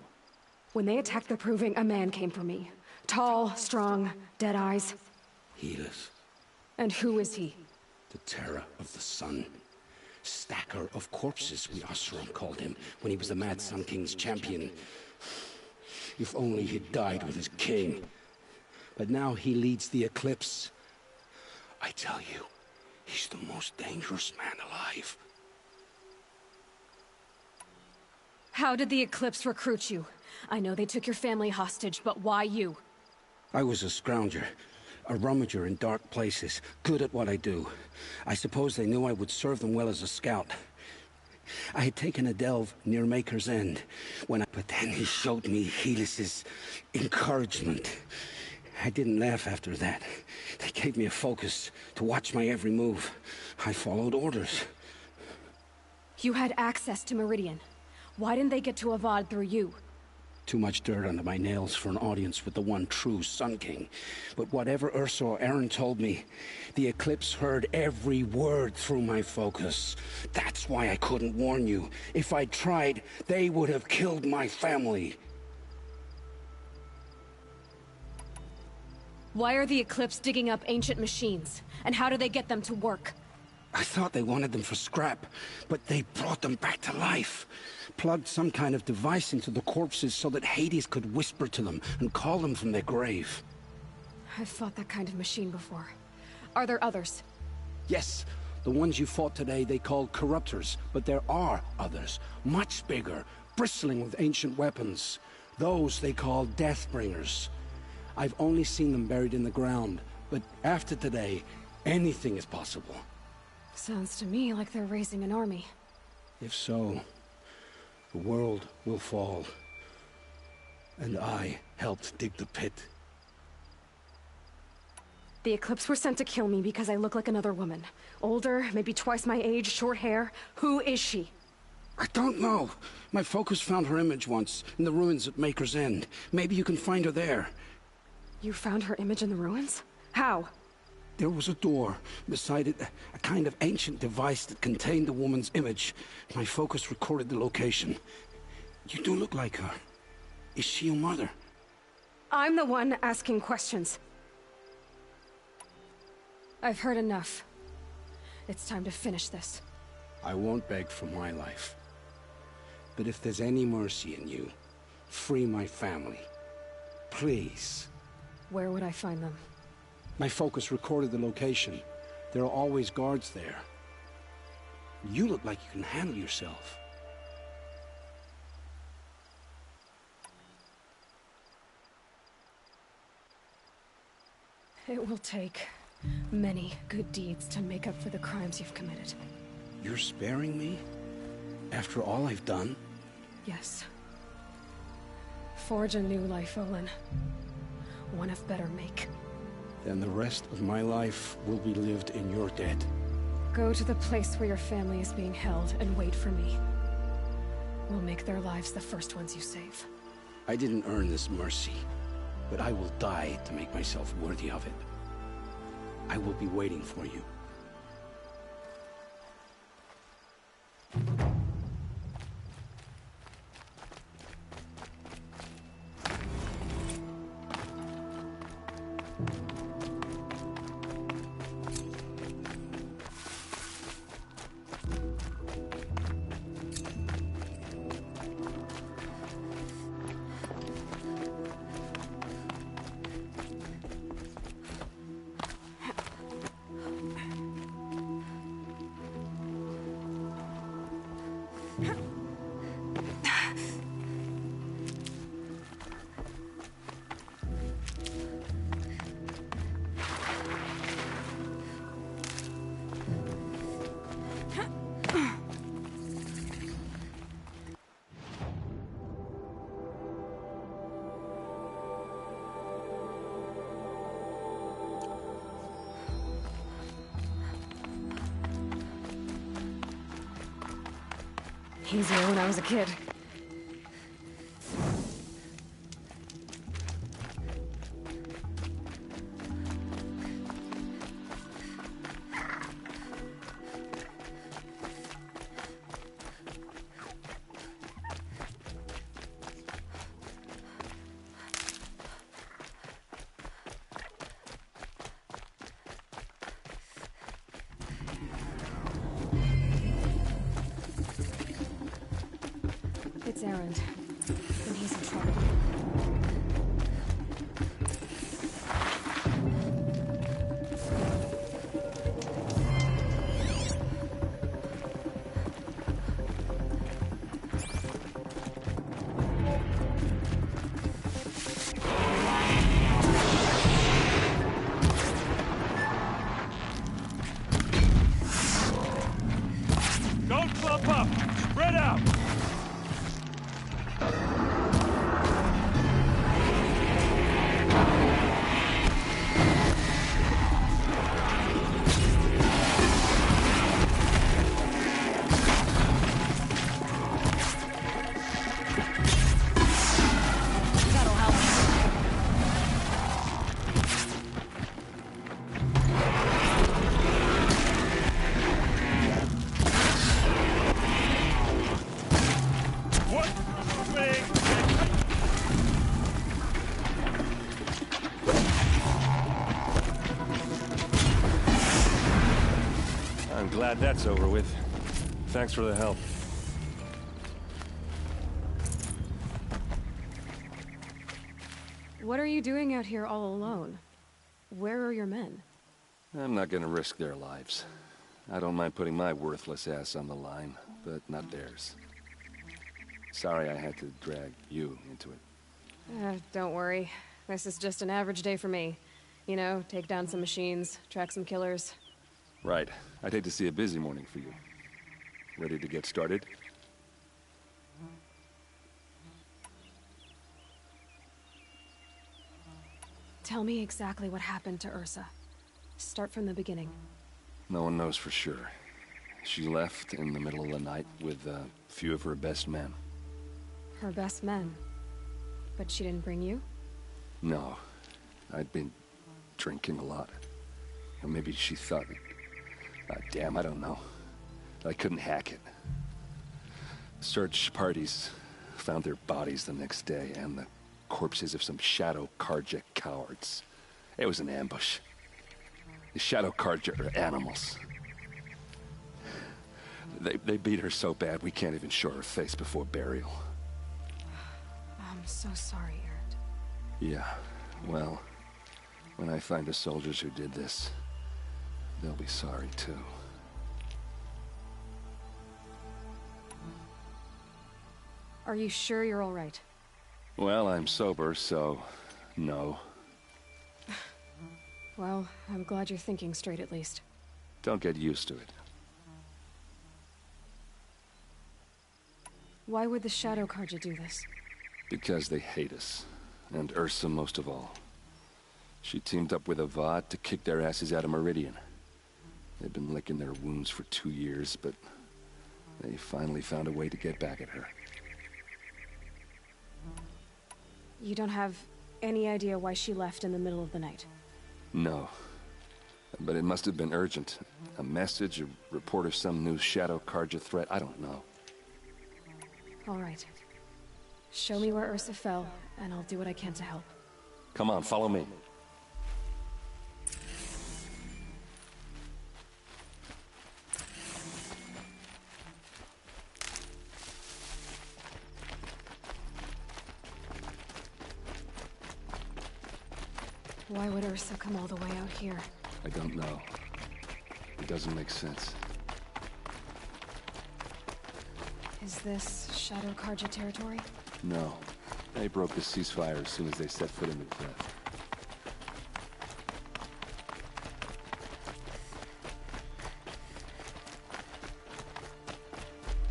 When they attacked the Proving, a man came for me. Tall, strong, dead eyes. Helis. And who is he? The terror of the sun. Stacker of corpses, we Oseram called him, when he was the Mad Sun King's champion. If only he'd died with his king. But now he leads the Eclipse. I tell you, he's the most dangerous man alive. How did the Eclipse recruit you? I know they took your family hostage, but why you? I was a scrounger. A rummager in dark places, good at what I do. I suppose they knew I would serve them well as a scout. I had taken a delve near Maker's End, but then he showed me Helis's encouragement. I didn't laugh after that. They gave me a focus to watch my every move. I followed orders. You had access to Meridian. Why didn't they get to Avad through you? Too much dirt under my nails for an audience with the one true Sun King. But whatever Ursa or Aaron told me, the Eclipse heard every word through my focus. That's why I couldn't warn you. If I'd tried, they would have killed my family. Why are the Eclipse digging up ancient machines? And how do they get them to work? I thought they wanted them for scrap, but they brought them back to life. Plugged some kind of device into the corpses so that Hades could whisper to them and call them from their grave. I've fought that kind of machine before. Are there others? Yes, the ones you fought today they called corruptors, but there are others, much bigger, bristling with ancient weapons. Those they call Deathbringers. I've only seen them buried in the ground, but after today, anything is possible. Sounds to me like they're raising an army. If so, the world will fall. And I helped dig the pit. The Eclipse were sent to kill me because I look like another woman. Older, maybe twice my age, short hair. Who is she? I don't know. My focus found her image once, in the ruins at Maker's End. Maybe you can find her there. You found her image in the ruins? How? There was a door. Beside it, a kind of ancient device that contained the woman's image. My focus recorded the location. You do look like her. Is she your mother? I'm the one asking questions. I've heard enough. It's time to finish this. I won't beg for my life. But if there's any mercy in you, free my family. Please. Where would I find them? My focus recorded the location. There are always guards there. You look like you can handle yourself. It will take many good deeds to make up for the crimes you've committed. You're sparing me? After all I've done? Yes. Forge a new life, Olin. One of better make. Then the rest of my life will be lived in your debt. Go to the place where your family is being held and wait for me. We'll make their lives the first ones you save. I didn't earn this mercy, but I will die to make myself worthy of it. I will be waiting for you. Easier when I was a kid. It's Erend, and he's in trouble. Don't clump up! Spread out! I'm glad that's over with. Thanks for the help. What are you doing out here all alone? Where are your men? I'm not gonna risk their lives. I don't mind putting my worthless ass on the line, but not theirs. Sorry I had to drag you into it. Don't worry. This is just an average day for me. You know, take down some machines, track some killers. Right. I'd hate to see a busy morning for you. Ready to get started? Tell me exactly what happened to Ursa. Start from the beginning. No one knows for sure. She left in the middle of the night with a few of her best men. Her best men? But she didn't bring you? No. I'd been drinking a lot. Or maybe she thought... damn, I don't know. I couldn't hack it. Search parties found their bodies the next day, and the corpses of some Shadow Karja cowards. It was an ambush. The Shadow Karja are animals. They beat her so bad we can't even show her face before burial. I'm so sorry, Erend. Yeah, well, when I find the soldiers who did this, they'll be sorry too. Are you sure you're all right? Well, I'm sober, so no. Well, I'm glad you're thinking straight at least. Don't get used to it. Why would the Shadow Karja do this? Because they hate us. And Ursa most of all. She teamed up with Avad to kick their asses out of Meridian. They've been licking their wounds for 2 years, but they finally found a way to get back at her. You don't have any idea why she left in the middle of the night? No. But it must have been urgent. A message, a report of some new Shadow Karja threat, I don't know. All right. Show me where Ursa fell, and I'll do what I can to help. Come on, follow me. Why would Ursa come all the way out here? I don't know. It doesn't make sense. Is this Shadow Karja territory? No. They broke the ceasefire as soon as they set foot in the cleft.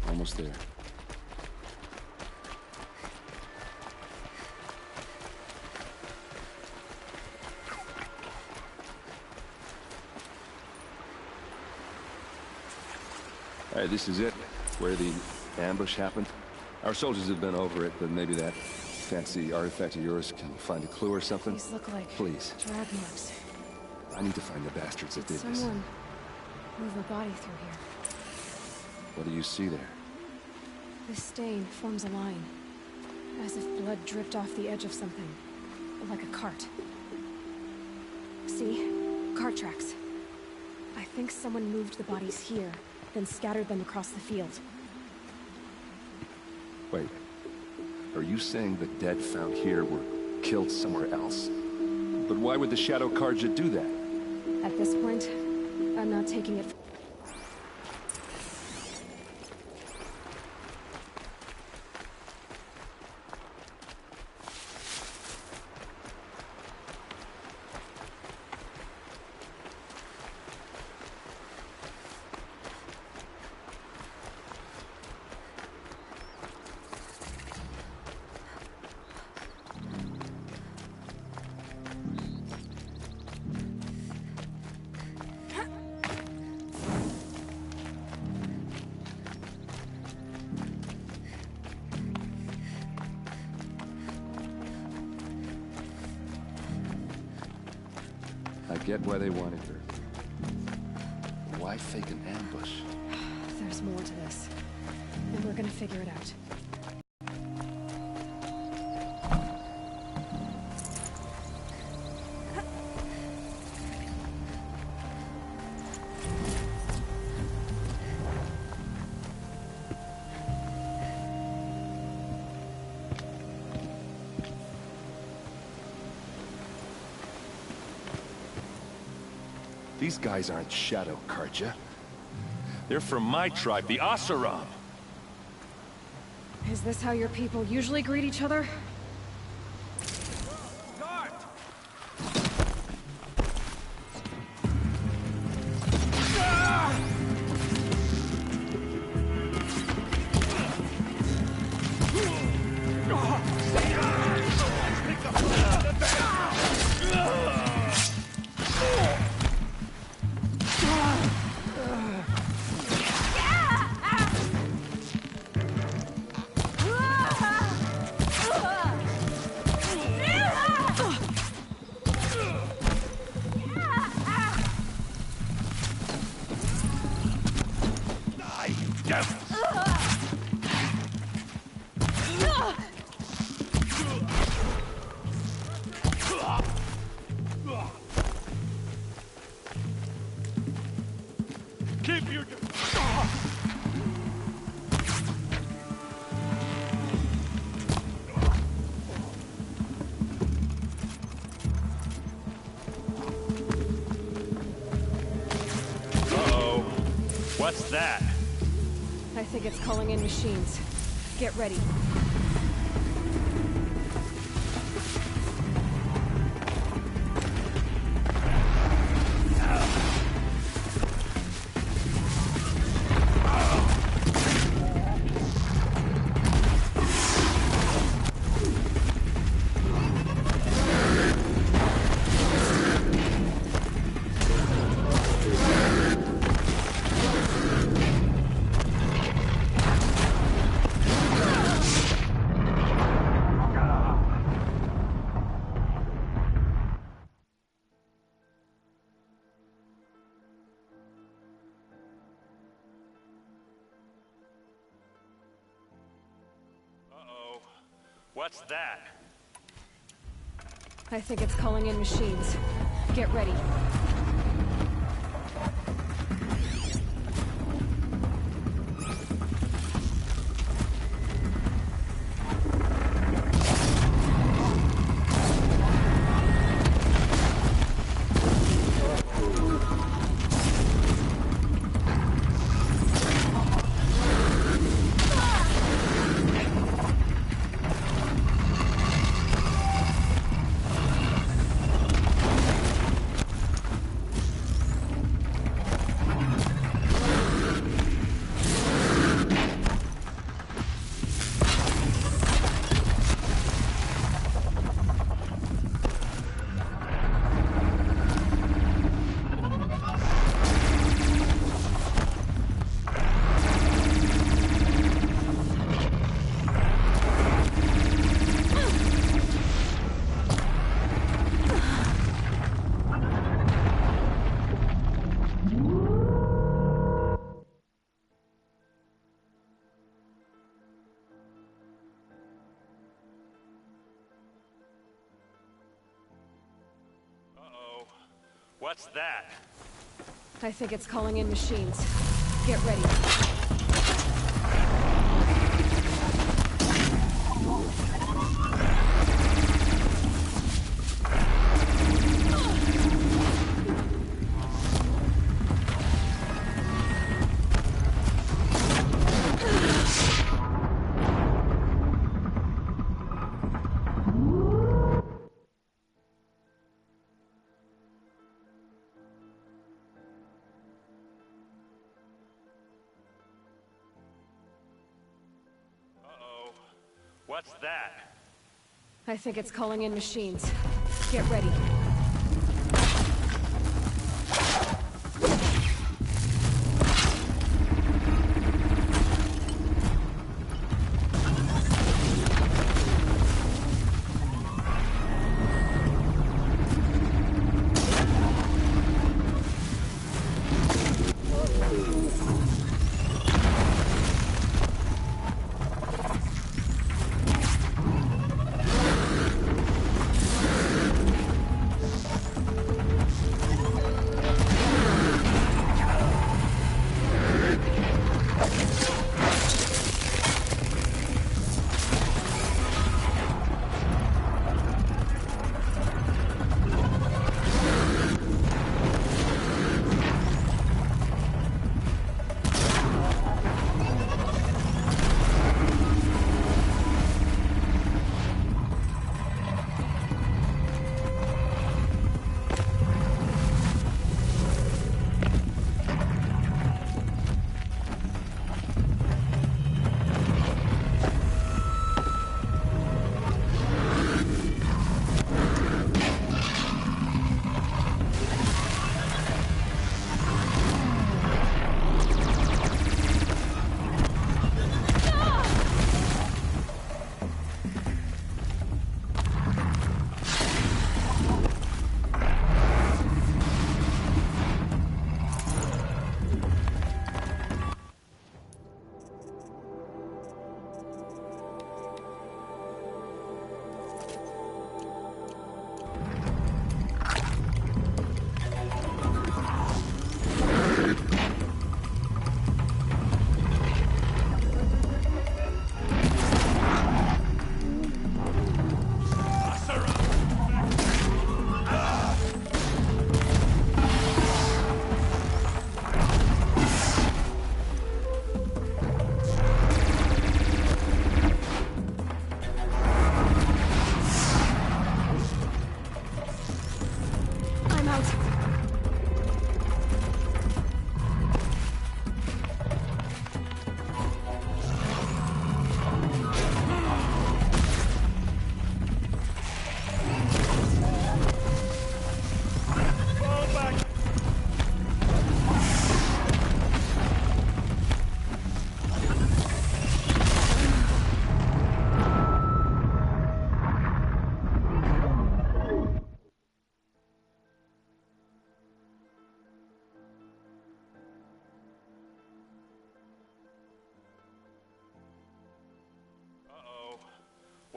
Almost there. All right, this is it, where the ambush happened. Our soldiers have been over it, but maybe that fancy artifact of yours can find a clue or something? These look like Please. drag marks. I need to find the bastards that did this. Someone move a body through here. What do you see there? This stain forms a line, as if blood dripped off the edge of something, like a cart. See? Cart tracks. I think someone moved the bodies here, then scattered them across the field. Wait. Are you saying the dead found here were killed somewhere else? But why would the Shadow Karja do that? At this point, I'm not taking it. I get why they wanted her. Why fake an ambush? There's more to this, and we're gonna figure it out. These guys aren't Shadow Karja. They're from my tribe, the Asaram. Is this how your people usually greet each other? Keep your... Uh-oh. What's that? I think it's calling in machines. Get ready. What's that? I think it's calling in machines. Get ready. What's that? I think it's calling in machines. Get ready. What's that? I think it's calling in machines. Get ready.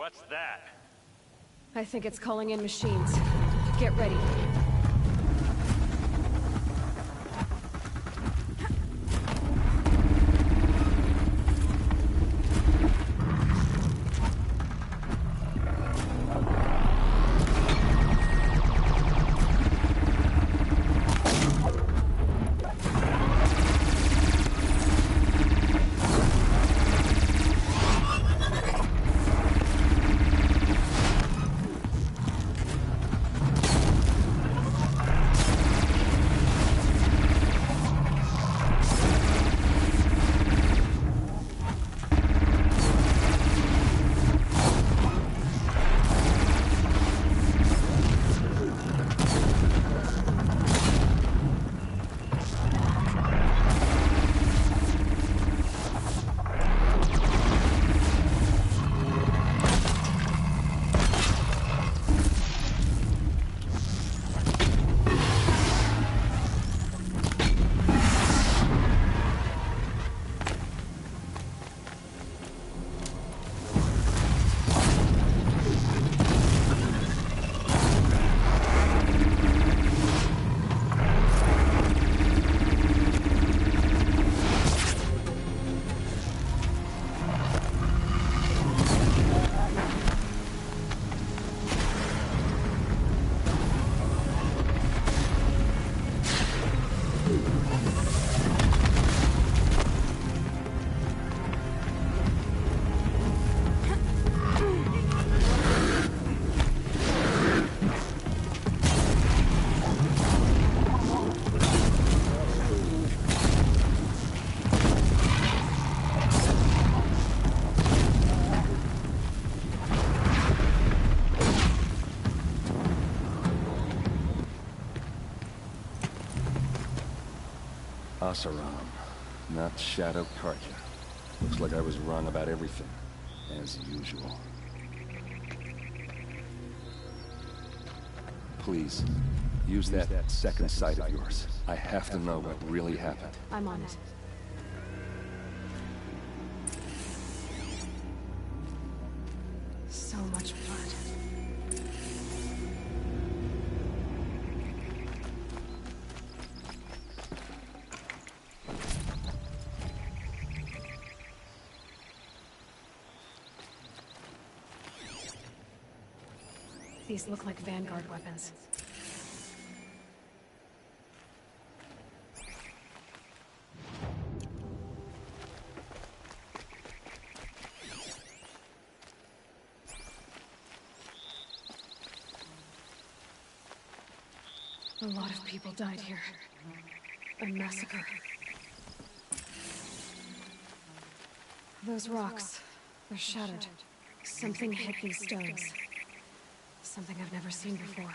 What's that? I think it's calling in machines. Get ready. Asaram, not Shadow Karya. Looks like I was wrong about everything, as usual. Please, use that second sight of yours. I have to know what really happened. I'm on it. So much blood. These look like Vanguard weapons. A lot of people died here. A massacre. Those rocks, they're shattered. Something hit these stones. Something I've never seen before.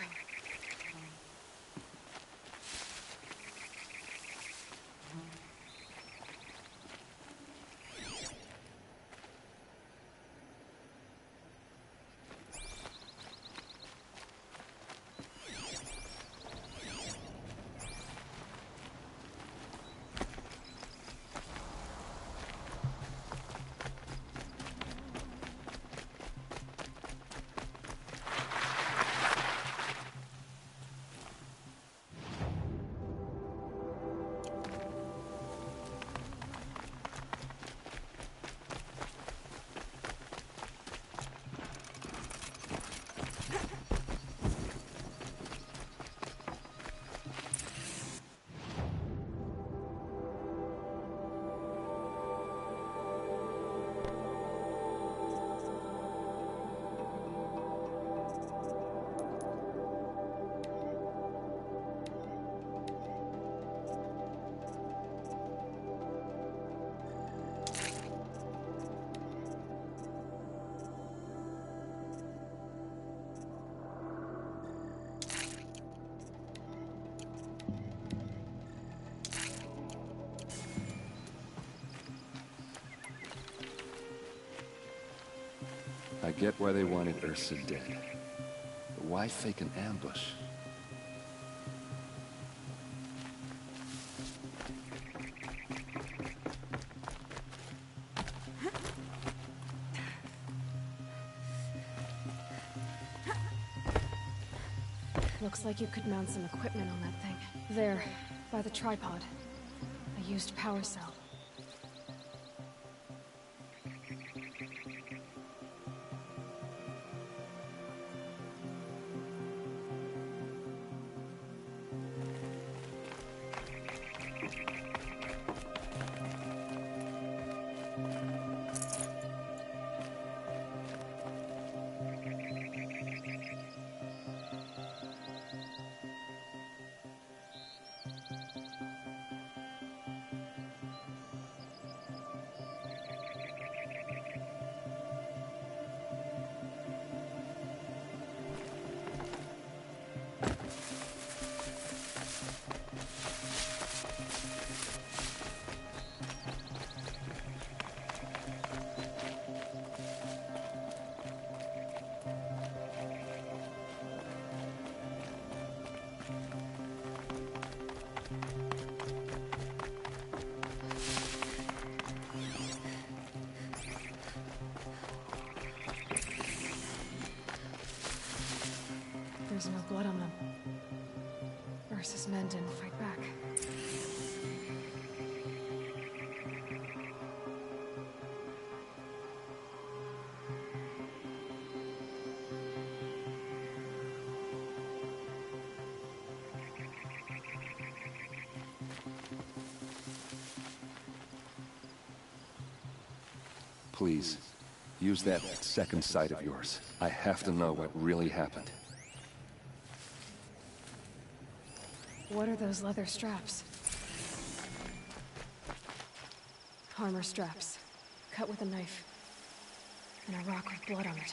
I get why they wanted Ursa dead. But why fake an ambush? Looks like you could mount some equipment on that thing. There, by the tripod. A used power cell. There's no blood on them. Ursa's men didn't fight back. Please, use that second sight of yours. I have to know what really happened. What are those leather straps? Armor straps, cut with a knife, and a rock with blood on it.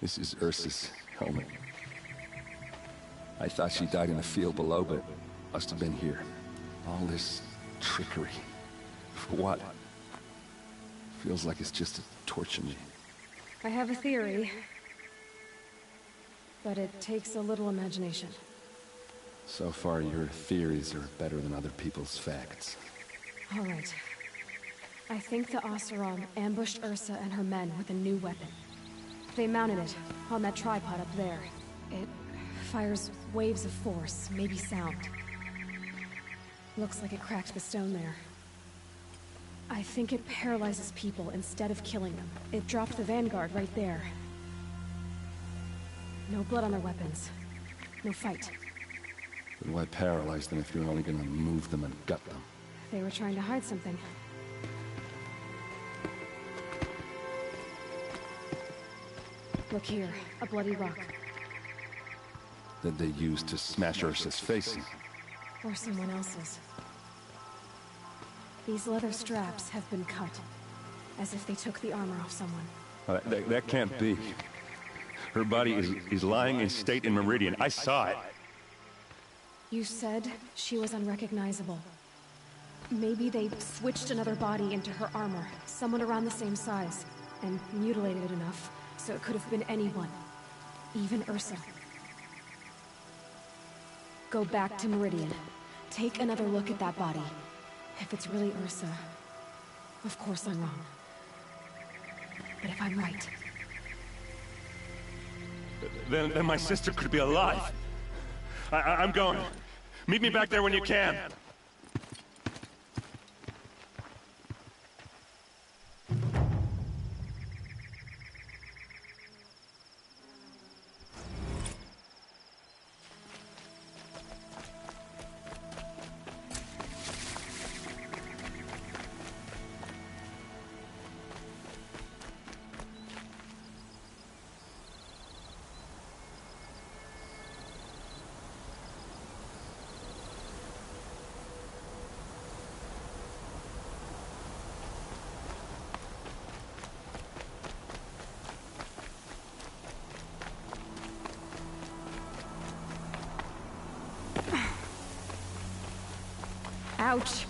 This is Ursa's helmet. I thought she died in the field below, but must have been here. All this trickery. For what? Feels like it's just to torture me. I have a theory, but it takes a little imagination. So far, your theories are better than other people's facts. All right. I think the Oseram ambushed Ursa and her men with a new weapon. They mounted it on that tripod up there. It fires waves of force, maybe sound. Looks like it cracked the stone there. I think it paralyzes people instead of killing them. It dropped the vanguard right there. No blood on their weapons. No fight. But why paralyze them if you're only gonna move them and gut them? They were trying to hide something. Look here, a bloody rock. That they used to smash Ursa's face in. Or someone else's. These leather straps have been cut, as if they took the armor off someone. That can't be. Her body is lying in state in Meridian. I saw it. You said she was unrecognizable. Maybe they switched another body into her armor, someone around the same size, and mutilated it enough so it could have been anyone. Even Ursa. Go back to Meridian. Take another look at that body. If it's really Ursa, of course I'm wrong. But if I'm right... Then my sister could be alive. I'm going. Meet me back there when you can. Ouch.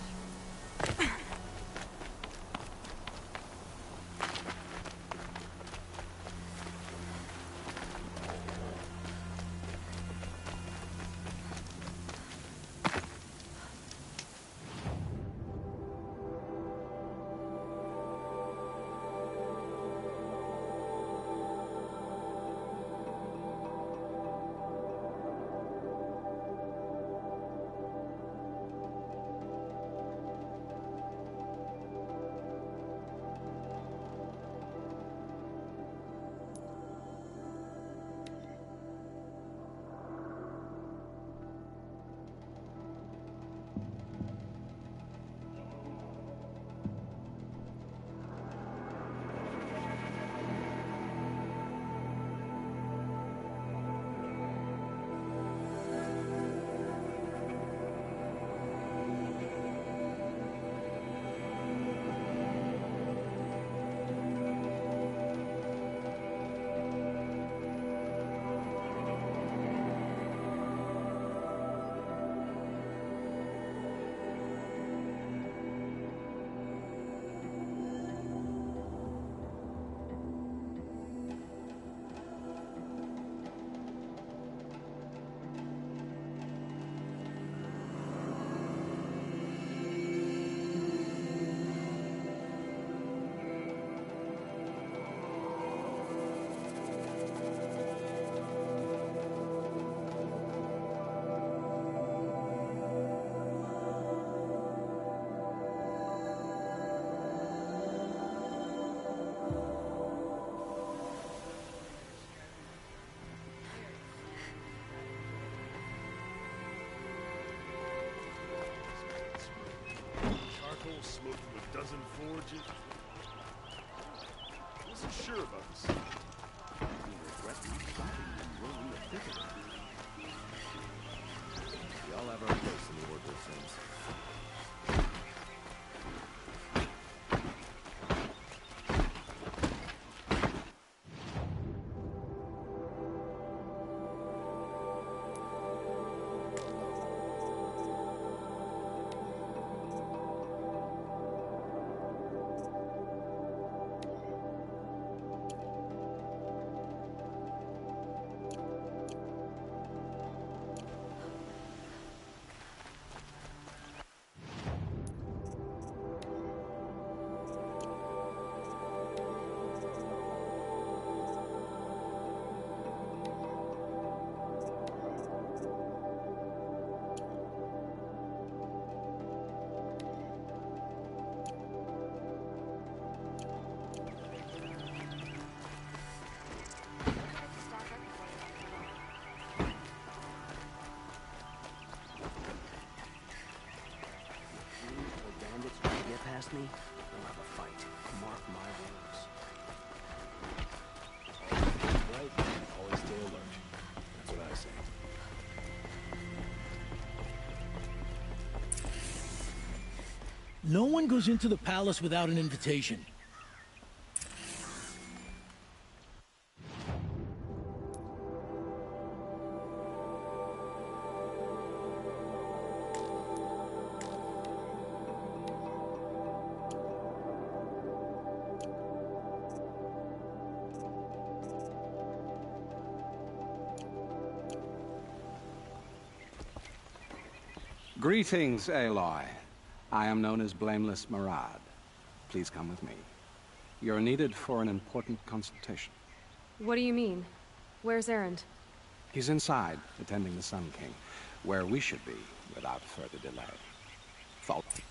Charcoal smoking a dozen forges. Wasn't sure about this. We all have our place in the order of things. Past me, we'll have a fight. Mark my words. Right? Always stay alert. That's what I say. No one goes into the palace without an invitation. Greetings, Aloy. I am known as Blameless Marad. Please come with me. You're needed for an important consultation. What do you mean? Where's Erend? He's inside, attending the Sun King, where we should be without further delay.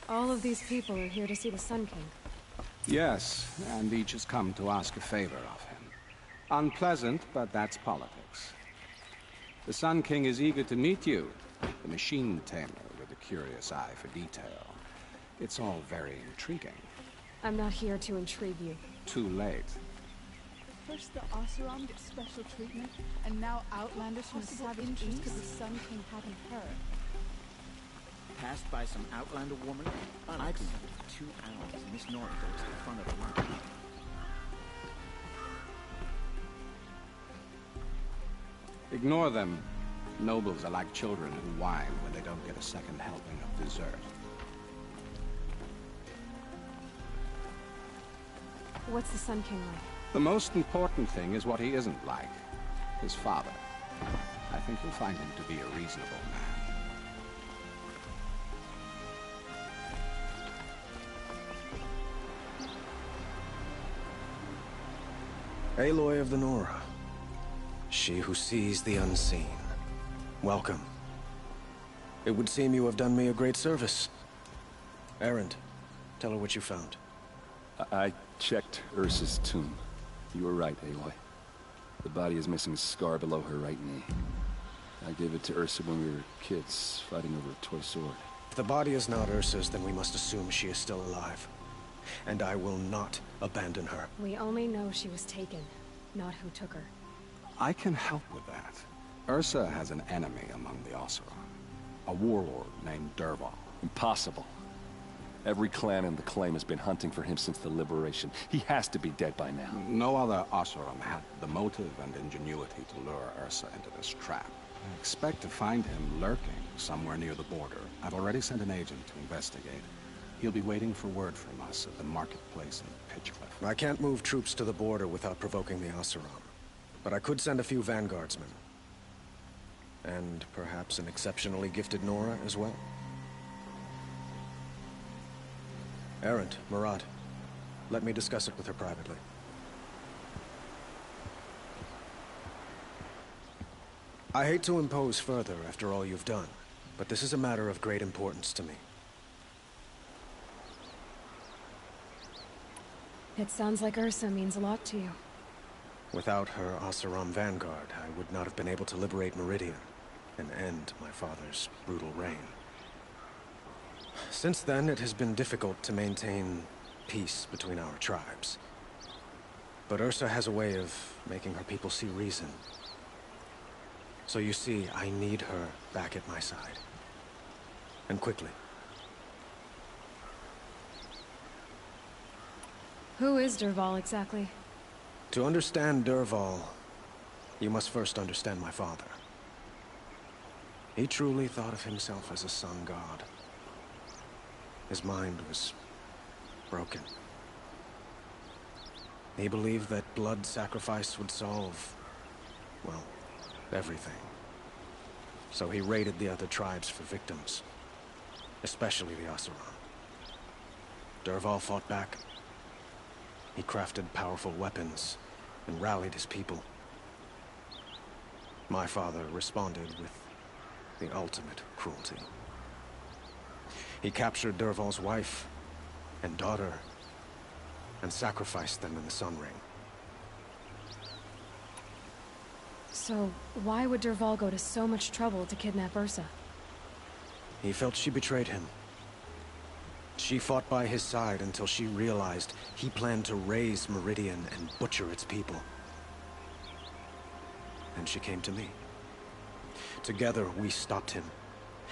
All of these people are here to see the Sun King. Yes, and each has come to ask a favor of him. Unpleasant, but that's politics. The Sun King is eager to meet you, the machine tamer with a curious eye for detail. It's all very intriguing. I'm not here to intrigue you. Too late. First the Oseram get special treatment, and now Outlanders from the Savage East. The Sun King hadn't heard. Passed by some Outlander woman? I've been here for 2 hours, and Miss Nora goes to the front of the line. Ignore them. Nobles are like children who whine when they don't get a second helping of dessert. What's the Sun King like? The most important thing is what he isn't like. His father. I think you'll find him to be a reasonable man. Aloy of the Nora. She who sees the unseen. Welcome. It would seem you have done me a great service. Erend, tell her what you found. I checked Ursa's tomb. You were right, Aloy. The body is missing a scar below her right knee. I gave it to Ursa when we were kids, fighting over a toy sword. If the body is not Ursa's, then we must assume she is still alive. And I will not abandon her. We only know she was taken, not who took her. I can help with that. Ursa has an enemy among the Oseram. A warlord named Dervahl. Impossible. Every clan in the claim has been hunting for him since the liberation. He has to be dead by now. No other Oseram had the motive and ingenuity to lure Ursa into this trap. I expect to find him lurking somewhere near the border. I've already sent an agent to investigate. He'll be waiting for word from us at the marketplace in Pitchcliff. I can't move troops to the border without provoking the Oseram. But I could send a few vanguardsmen. And perhaps an exceptionally gifted Nora as well. Erend, Murad, let me discuss it with her privately. I hate to impose further after all you've done, but this is a matter of great importance to me. It sounds like Ursa means a lot to you. Without her Oseram vanguard, I would not have been able to liberate Meridian and end my father's brutal reign. Since then, it has been difficult to maintain peace between our tribes. But Ursa has a way of making her people see reason. So you see, I need her back at my side. And quickly. Who is Dervahl exactly? To understand Dervahl, you must first understand my father. He truly thought of himself as a sun god. His mind was broken. He believed that blood sacrifice would solve, well, everything. So he raided the other tribes for victims, especially the Oseram. Dervahl fought back. He crafted powerful weapons and rallied his people. My father responded with the ultimate cruelty. He captured Dervahl's wife and daughter and sacrificed them in the Sun Ring. So, why would Dervahl go to so much trouble to kidnap Ursa? He felt she betrayed him. She fought by his side until she realized he planned to raise Meridian and butcher its people. And she came to me. Together, we stopped him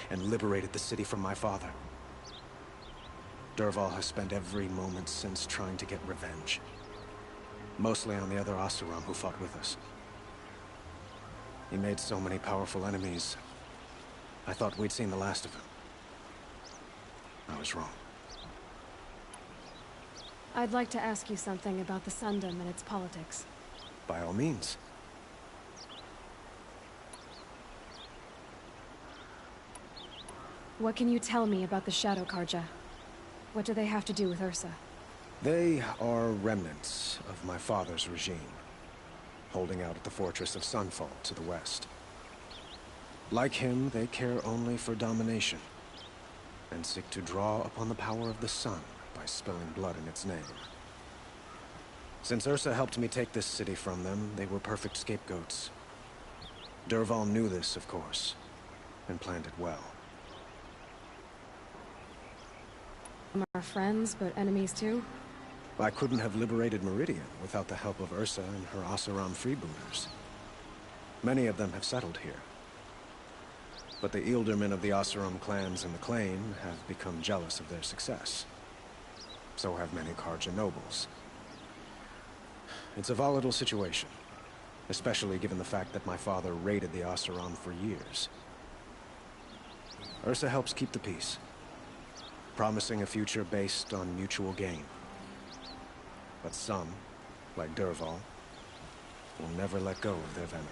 and liberated the city from my father. Dervahl has spent every moment since trying to get revenge. Mostly on the other Oseram who fought with us. He made so many powerful enemies. I thought we'd seen the last of him. I was wrong. I'd like to ask you something about the Sundom and its politics. By all means. What can you tell me about the Shadow Karja? What do they have to do with Ursa? They are remnants of my father's regime, holding out at the fortress of Sunfall to the west. Like him, they care only for domination, and seek to draw upon the power of the sun by spilling blood in its name. Since Ursa helped me take this city from them, they were perfect scapegoats. Dervahl knew this, of course, and planned it well. Are friends, but enemies too? I couldn't have liberated Meridian without the help of Ursa and her Oseram freebooters. Many of them have settled here. But the Ealdormen of the Oseram clans in the claim have become jealous of their success. So have many Karja nobles. It's a volatile situation, especially given the fact that my father raided the Oseram for years. Ursa helps keep the peace, promising a future based on mutual gain. But some, like Derval, will never let go of their venom.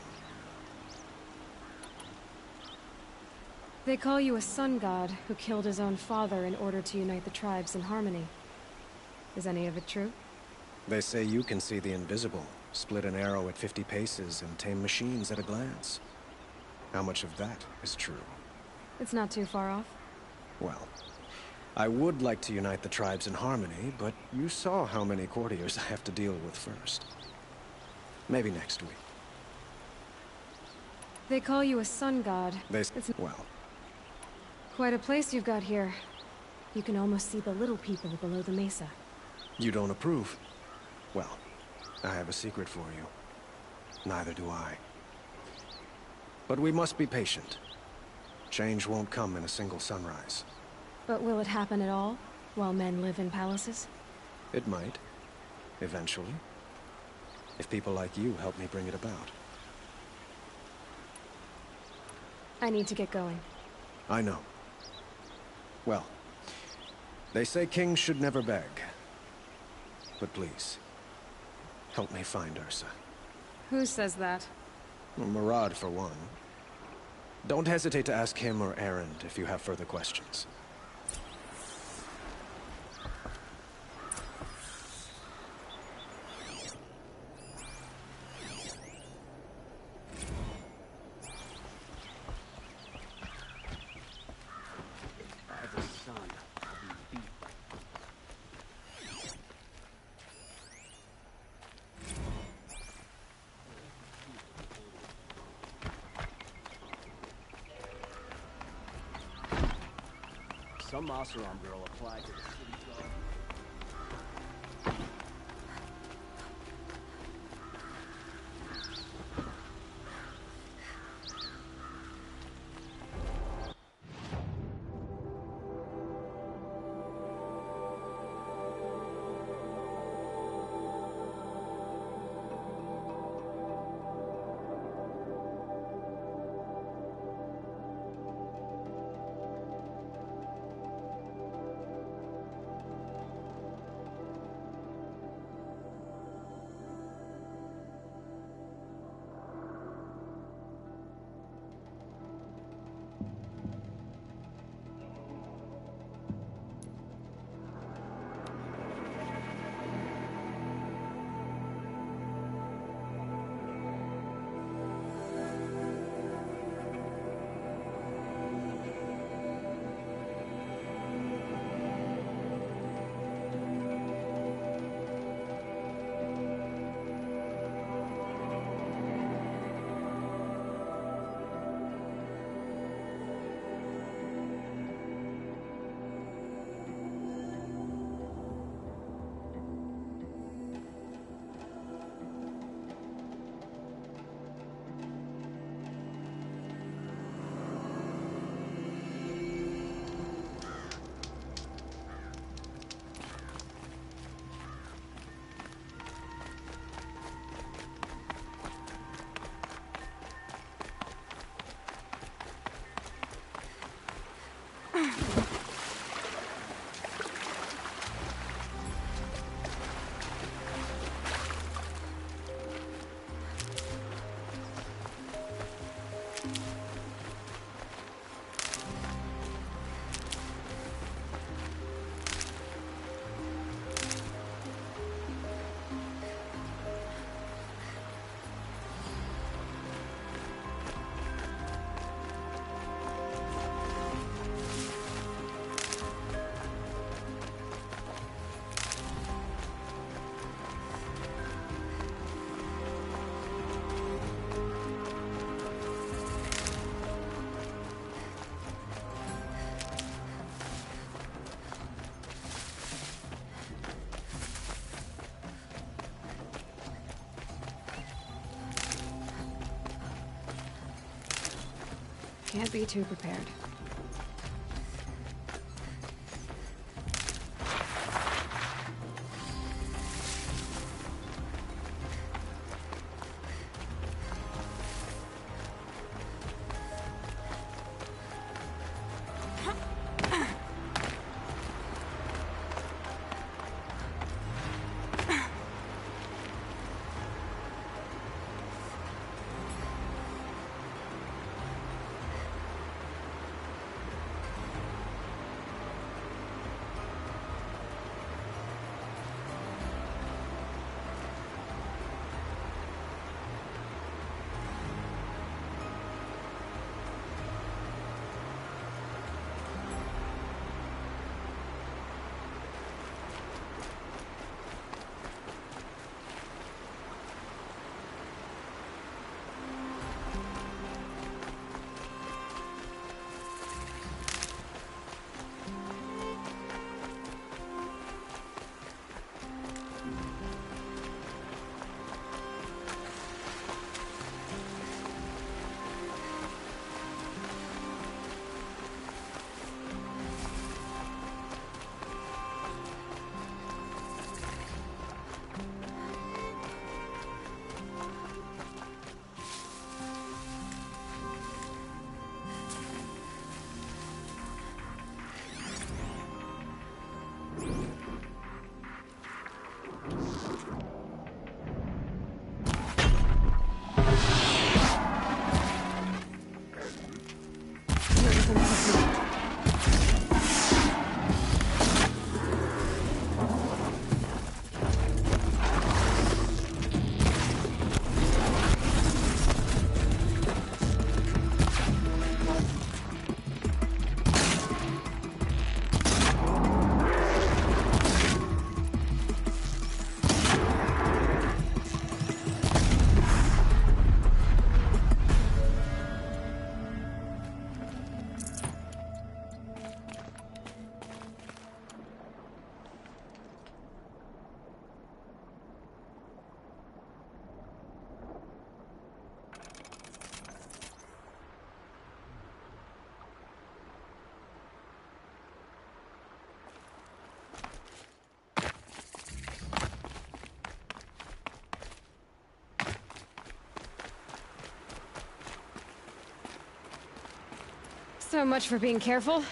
They call you a sun god who killed his own father in order to unite the tribes in harmony. Is any of it true? They say you can see the invisible, split an arrow at 50 paces, and tame machines at a glance. How much of that is true? It's not too far off. Well, I would like to unite the tribes in harmony, but you saw how many courtiers I have to deal with first. Maybe next week. They call you a sun god. Well, quite a place you've got here. You can almost see the little people below the mesa. you don't approve? Well, I have a secret for you. Neither do I. But we must be patient. Change won't come in a single sunrise. But will it happen at all, while men live in palaces? It might. Eventually. If people like you help me bring it about. I need to get going. I know. Well, they say kings should never beg. But please, help me find Ursa. Who says that? Murad, for one. Don't hesitate to ask him or Erend if you have further questions. By the sun, I'll be beat by... Some Oseram girl applied to the city guard. Can't be too prepared. So much for being careful.